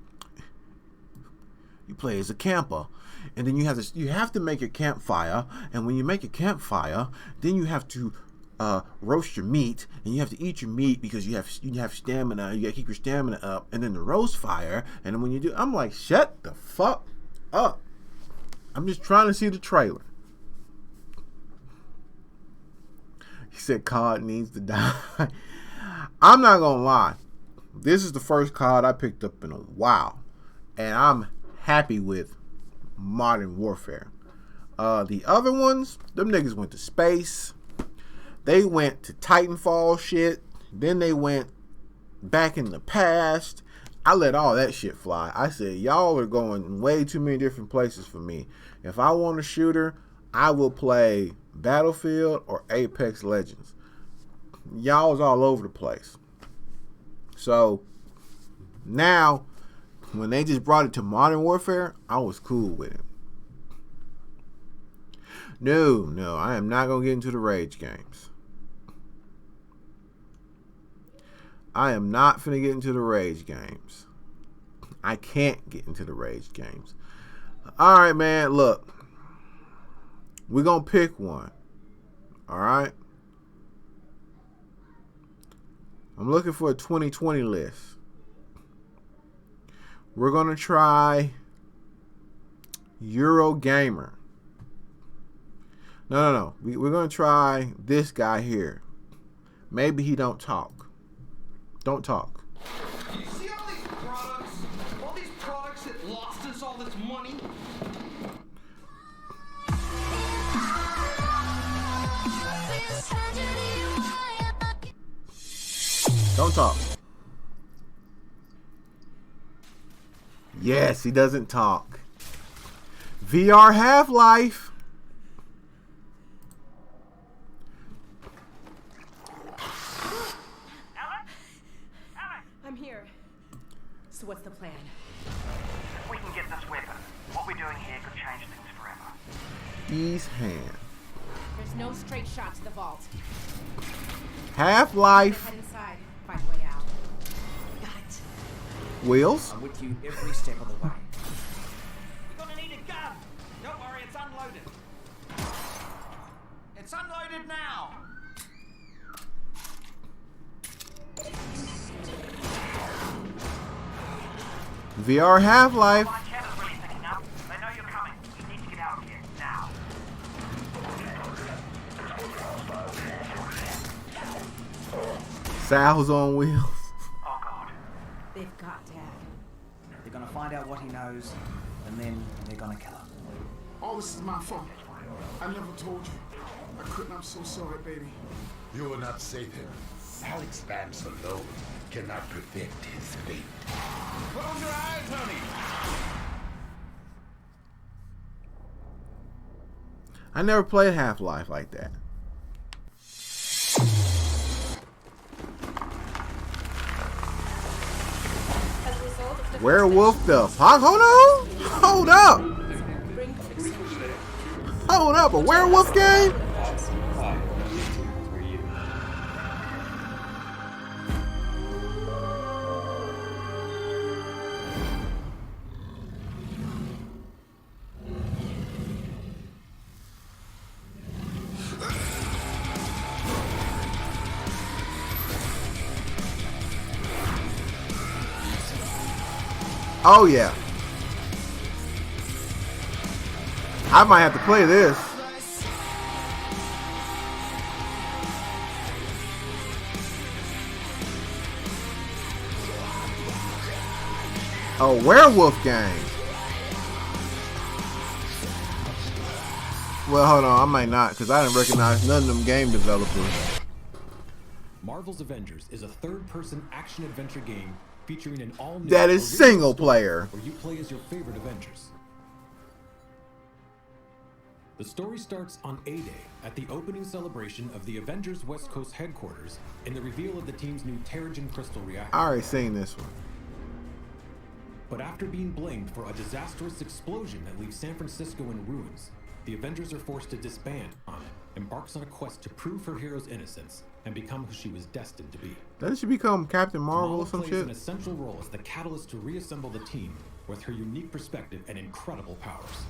You play as a camper, and then you have to make a campfire, and when you make a campfire, then you have to roast your meat, and you have to eat your meat because you have stamina. You gotta keep your stamina up, and then the roast fire, and then when you do, I'm like, shut the fuck up. I'm just trying to see the trailer. He said COD needs to die. I'm not gonna lie. This is the first COD I picked up in a while, and I'm happy with Modern Warfare. The other ones, them niggas went to space. They went to Titanfall shit. Then they went back in the past. I let all that shit fly. I said, y'all are going way too many different places for me. If I want a shooter, I will play Battlefield or Apex Legends. Y'all is all over the place. So now, when they just brought it to Modern Warfare, I was cool with it. No, I am not going to get into the rage games. I am not finna get into the rage games. I can't get into the rage games. All right, man, look. We're going to pick one. All right? I'm looking for a 2020 list. We're going to try Eurogamer. No. We're going to try this guy here. Maybe he don't talk. Don't talk. You see all these products that lost us all this money? Don't talk. Yes, he doesn't talk. VR Half-Life. I'm here. So what's the plan? If we can get this weapon, what we're doing here could change things forever. Ease hand. There's no straight shot to the vault. Half-Life. Head inside. Find a way out. Got it. Wheels. I'm with you every step of the way. You're gonna need a gun! Don't worry, it's unloaded. It's unloaded now! VR Half-Life. My channel's really picking up. They know you're coming. You need to get out of here, now. Sal's on wheels. Oh god. They've got Dad. They're gonna find out what he knows, and then they're gonna kill him. All this is my fault. I never told you. I couldn't. I'm so sorry, baby. You will not save him. Alex Vance alone cannot prevent his fate. Close your eyes, honey. I never played Half-Life like that. As a result of the Werewolf the Fox. Hold on. Hold up. Hold up. A werewolf game? Oh yeah. I might have to play this. A werewolf game. Well, hold on. I might not, because I didn't recognize none of them game developers. Marvel's Avengers is a third-person action-adventure game featuring an all-new That is original single story player. where you play as your favorite Avengers. The story starts on A-Day at the opening celebration of the Avengers West Coast headquarters in the reveal of the team's new Terrigen crystal reactor. I already seen this one. But after being blamed for a disastrous explosion that leaves San Francisco in ruins, the Avengers are forced to disband. Anna embarks on a quest to prove her hero's innocence and become who she was destined to be. Doesn't she become Captain Marvel Kamala or some plays shit? an essential role as the catalyst to reassemble the team with her unique perspective and incredible powers.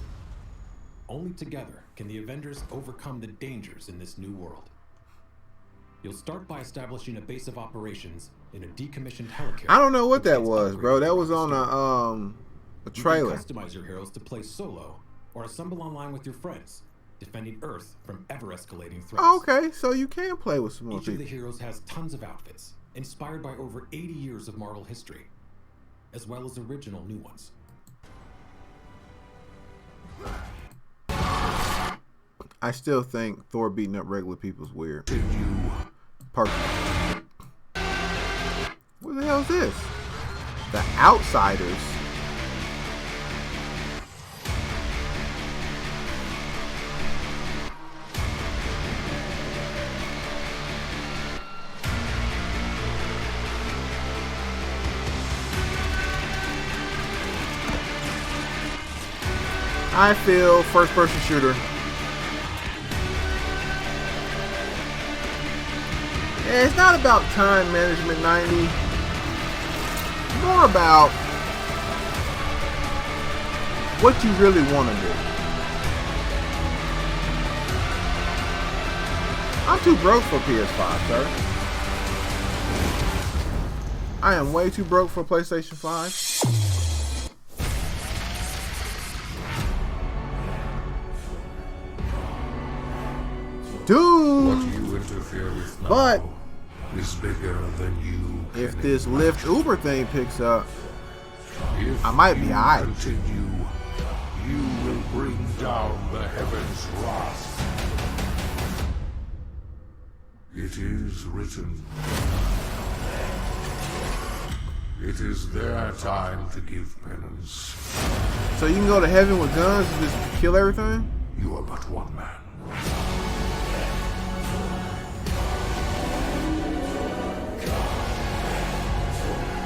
Only together can the Avengers overcome the dangers in this new world. You'll start by establishing a base of operations in a decommissioned helicarrier. I don't know what which that gets was, bro. upgraded That was throughout the on a story. trailer. You can customize your heroes to play solo or assemble online with your friends, defending Earth from ever-escalating threats. Oh, okay, so you can play with some more Each of the people. heroes has tons of outfits, inspired by over 80 years of Marvel history, as well as original new ones. I still think Thor beating up regular people is weird. You Personally. What the hell is this? The Outsiders. I feel first-person shooter. Yeah, it's not about time management 90. More about what you really want to do. I'm too broke for PS5, sir. I am way too broke for PlayStation 5. Dude, what you interfere with now but is bigger than you. if can this imagine. Lyft Uber thing picks up, If I might be you alright. continue, you will bring down the heavens' wrath. It is written. It is their time to give penance. so you can go to heaven with guns and just kill everything? You are but one man.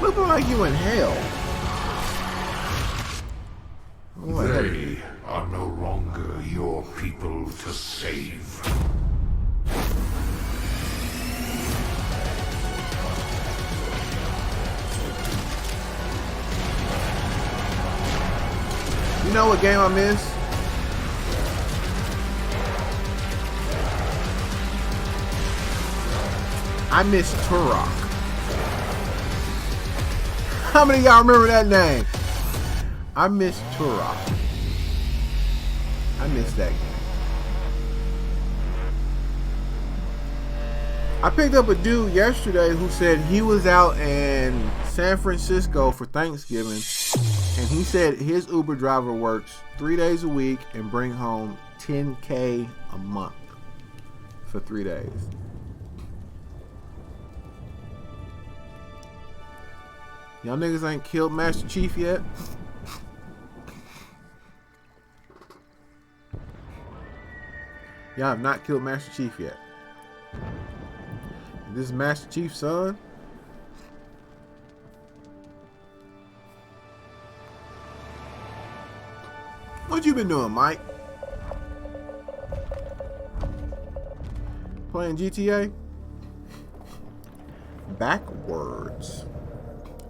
Looking like you in hell. What? They are no longer your people to save. You know what game I miss? I miss Turok. How many of y'all remember that name? I miss Turok. I miss that game. I picked up a dude yesterday who said he was out in San Francisco for Thanksgiving, and he said his Uber driver works 3 days a week and bring home $10K a month for 3 days. Y'all niggas ain't killed Master Chief yet? Y'all have not killed Master Chief yet. This is Master Chief's son. What you been doing, Mike? Playing GTA? Backwards.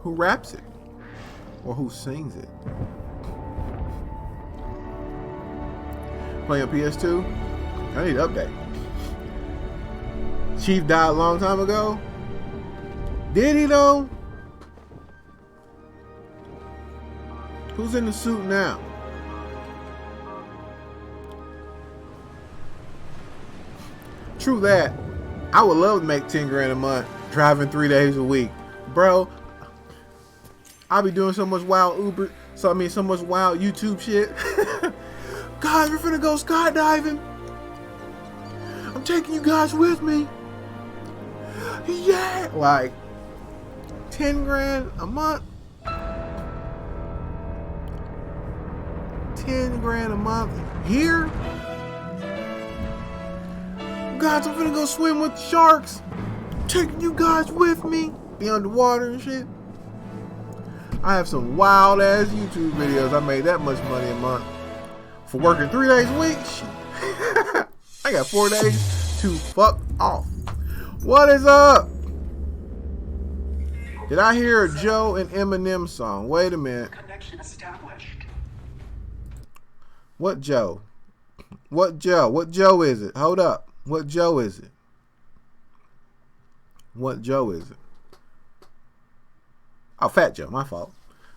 Who raps it? Or who sings it? Playing PS2? I need an update. Chief died a long time ago? Did he though? Who's in the suit now? True that. I would love to make 10 grand a month driving 3 days a week. Bro, I'll be doing so much wild Uber, so much wild YouTube shit. Guys, we're finna go skydiving. I'm taking you guys with me. Yeah, like 10 grand a month. 10 grand a month here. guys, I'm finna go swim with the sharks. Taking you guys with me. Be underwater and shit. I have some wild ass YouTube videos. I made that much money a month for working 3 days a week. Shit. I got 4 days to fuck off. What is up? Did I hear a Joe and Eminem song? Wait a minute. Connection established. What Joe? What Joe? What Joe is it? Hold up. What Joe is it? What Joe is it? Oh, Fat Joe. My fault.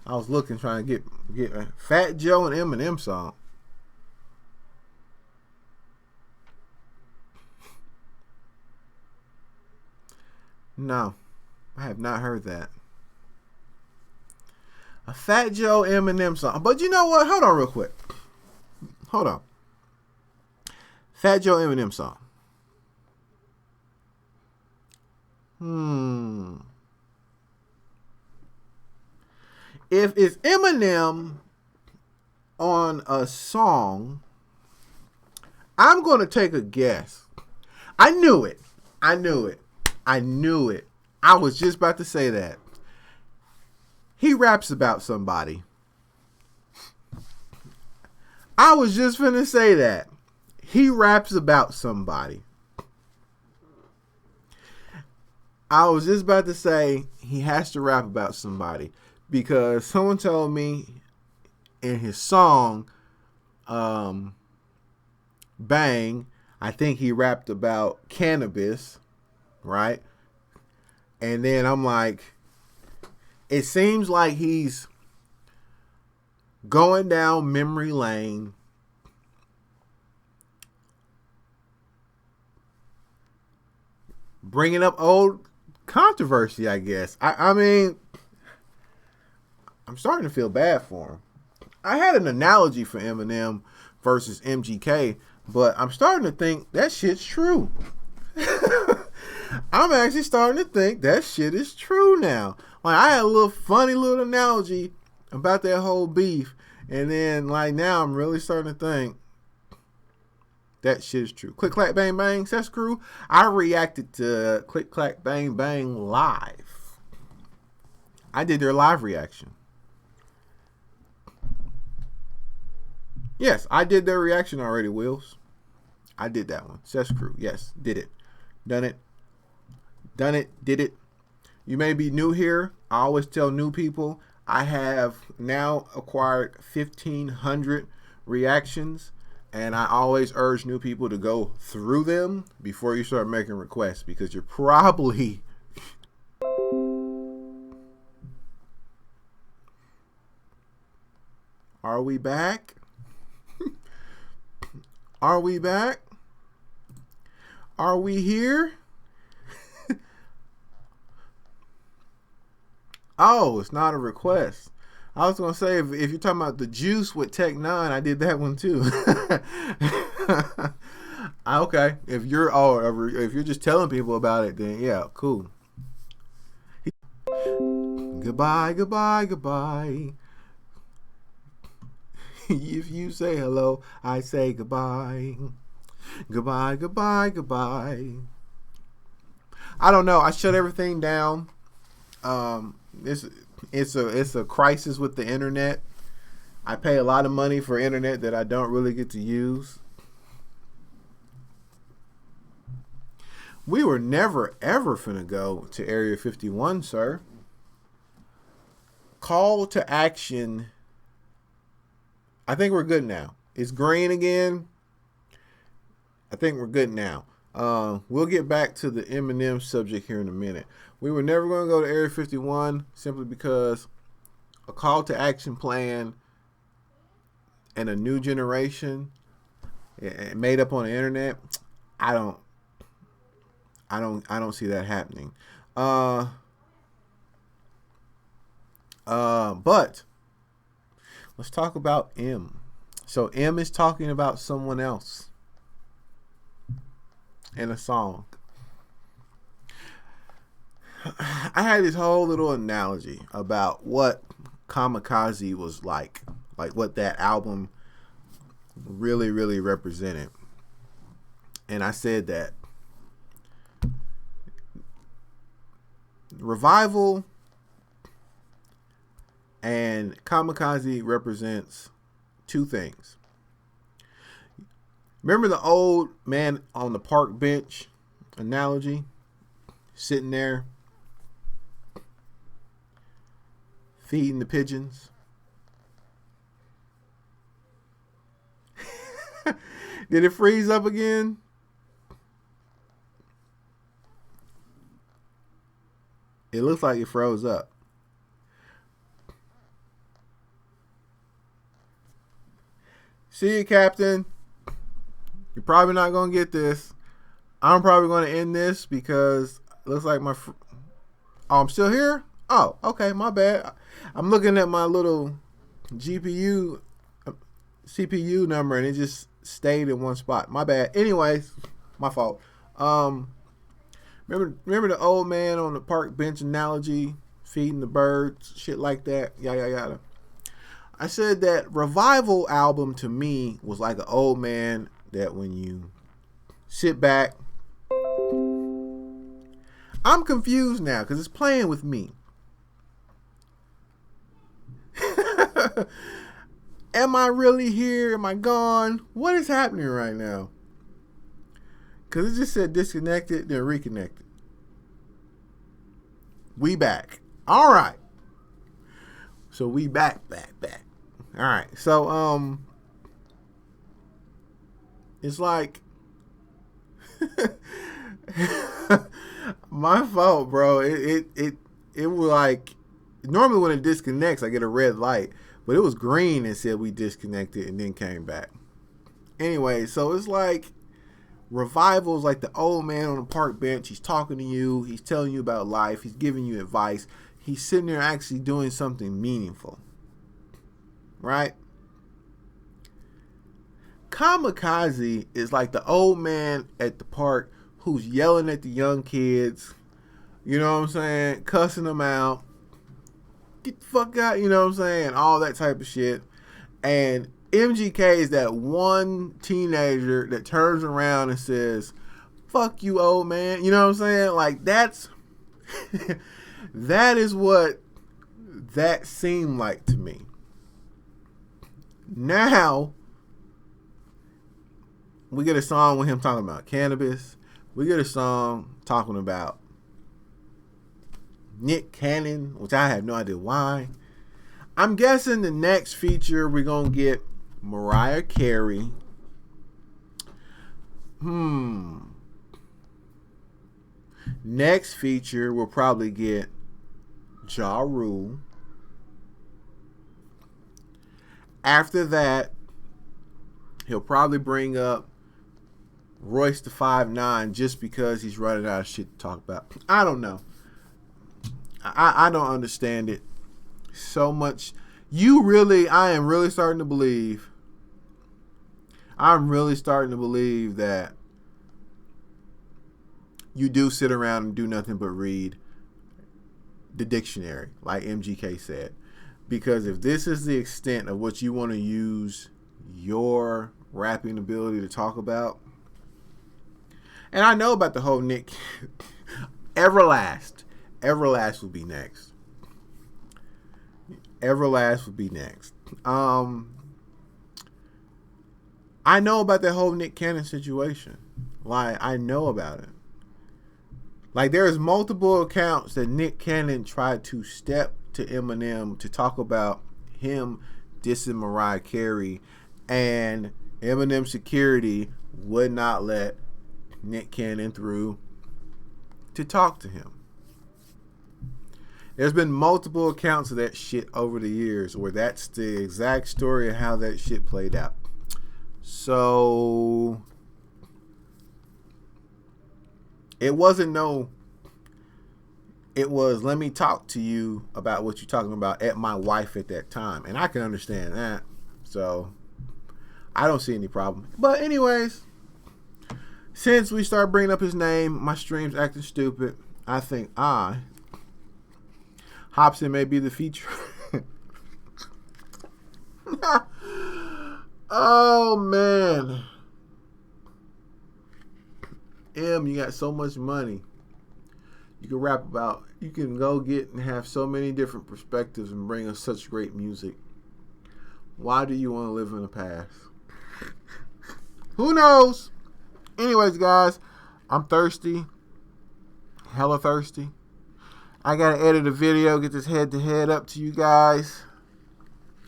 I was looking, trying to get Fat Joe and Eminem song. No, I have not heard that. A Fat Joe Eminem song. But you know what? Hold on real quick. Hold on. Fat Joe Eminem song. If it's Eminem on a song, I'm going to take a guess. I knew it. I knew it. I knew it. I was just about to say that. He raps about somebody. I was just finna say that. He raps about somebody. I was just about to say he has to rap about somebody because someone told me in his song, Bang, I think he rapped about cannabis, right? And then I'm like, it seems like he's going down memory lane, bringing up old controversy, I guess. I mean, I'm starting to feel bad for him. I had an analogy for Eminem versus MGK, but I'm starting to think that shit's true. I'm actually starting to think that shit is true now. Like, I had a little funny little analogy about that whole beef, and then like now I'm really starting to think that shit is true. Click Clack Bang Bang, that's Crew. I reacted to Click Clack Bang Bang live. I did their live reaction. Yes, I did their reaction already, Wills. I did that one. Cess Crew. Yes, did it. Done it. Done it. Did it. You may be new here. I always tell new people I have now acquired 1,500 reactions, and I always urge new people to go through them before you start making requests because you're probably Are we back? Are we back? Are we here? Oh, it's not a request. I was gonna say if you're talking about the juice with Tech 9, I did that one too. Okay, if you're just telling people about it, then yeah, cool. Goodbye, goodbye, goodbye. If you say hello, I say goodbye. Goodbye, goodbye, goodbye. I don't know. I shut everything down. It's a crisis with the internet. I pay a lot of money for internet that I don't really get to use. We were never ever finna go to Area 51, sir. Call to action. I think we're good now. It's green again. I think we're good now. We'll get back to the Eminem subject here in a minute. We were never going to go to Area 51 simply because a call to action plan and a new generation made up on the internet. I don't see that happening. But let's talk about M. So M is talking about someone else in a song. I had this whole little analogy about what Kamikaze was like what that album really, really represented. And I said that Revival and kamikaze represents two things. Remember the old man on the park bench analogy? Sitting there feeding the pigeons. Did it freeze up again? It looks like it froze up. See you, Captain. You're probably not going to get this. I'm probably going to end this because it looks like my... Oh, I'm still here? Oh, okay, my bad. I'm looking at my little CPU number and it just stayed in one spot. My bad. Anyways, my fault. Remember the old man on the park bench analogy, feeding the birds, shit like that, yada yada. I said that Revival album to me was like an old man that when you sit back, I'm confused now because it's playing with me. Am I really here? Am I gone? What is happening right now? Because it just said disconnected, then reconnected. We back. All right. So we back. All right. So, it's like, my fault, bro. It was like, normally when it disconnects, I get a red light, but it was green and said we disconnected and then came back. Anyway, so it's like, Revival is like the old man on the park bench. He's talking to you. He's telling you about life. He's giving you advice. He's sitting there actually doing something meaningful. Right? Kamikaze is like the old man at the park who's yelling at the young kids. You know what I'm saying? Cussing them out. Get the fuck out. You know what I'm saying? All that type of shit. And MGK is that one teenager that turns around and says, fuck you, old man. You know what I'm saying? Like, that's that is what that seemed like to me. Now we get a song with him talking about cannabis. We get a song talking about Nick Cannon, which I have no idea why. I'm guessing the next feature we're gonna get Mariah Carey. Next feature we'll probably get Ja Rule. After that, he'll probably bring up Royce the 5'9" just because he's running out of shit to talk about. I don't know. I don't understand it so much. I am really starting to believe. I'm really starting to believe that you do sit around and do nothing but read the dictionary, like MGK said. Because if this is the extent of what you want to use your rapping ability to talk about, and I know about the whole Nick Everlast will be next. Everlast will be next. I know about that whole Nick Cannon situation. Like, I know about it. Like, there's multiple accounts that Nick Cannon tried to step to Eminem to talk about him dissing Mariah Carey, and Eminem security would not let Nick Cannon through to talk to him. There's been multiple accounts of that shit over the years where that's the exact story of how that shit played out. So it was let me talk to you about what you're talking about at my wife at that time. And I can understand that. So I don't see any problem. But anyways, since we start bringing up his name, my stream's acting stupid. I think Hobson may be the feature. Oh, man. You got so much money. You can rap about, you can go get and have so many different perspectives and bring us such great music. Why do you want to live in the past? Who knows? Anyways, guys, I'm thirsty. Hella thirsty. I gotta edit a video, get this head-to-head up to you guys.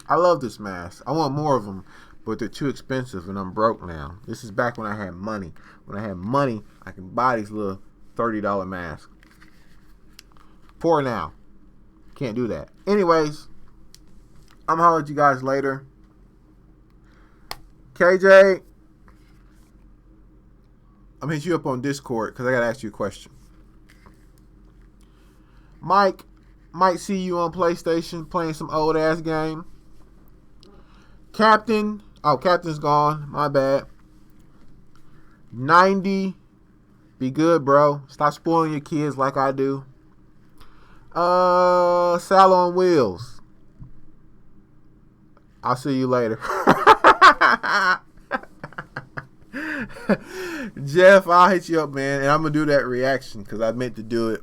I love this mask. I want more of them, but they're too expensive, and I'm broke now. This is back when I had money. When I had money, I can buy these little $30 masks. Poor now. Can't do that. Anyways, I'm gonna holler at you guys later. KJ, I'm gonna hit you up on Discord because I gotta ask you a question. Mike might see you on PlayStation playing some old ass game. Captain, Captain's gone. My bad. 90, be good, bro. Stop spoiling your kids like I do. Sal on Wheels. I'll see you later. Jeff, I'll hit you up, man, and I'm gonna do that reaction because I meant to do it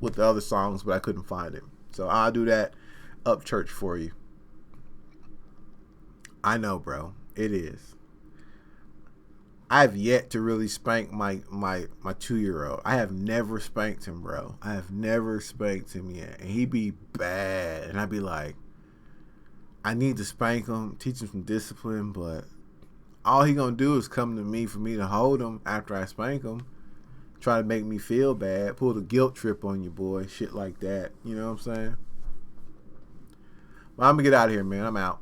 with the other songs, but I couldn't find it. So I'll do that up church for you. I know, bro. It is. I've yet to really spank my 2-year-old. I have never spanked him, bro. I have never spanked him yet. And he be bad. And I'd be like, I need to spank him, teach him some discipline, but all he gonna do is come to me for me to hold him after I spank him. Try to make me feel bad. Pull the guilt trip on you, boy. Shit like that. You know what I'm saying? Well, I'm gonna get out of here, man. I'm out.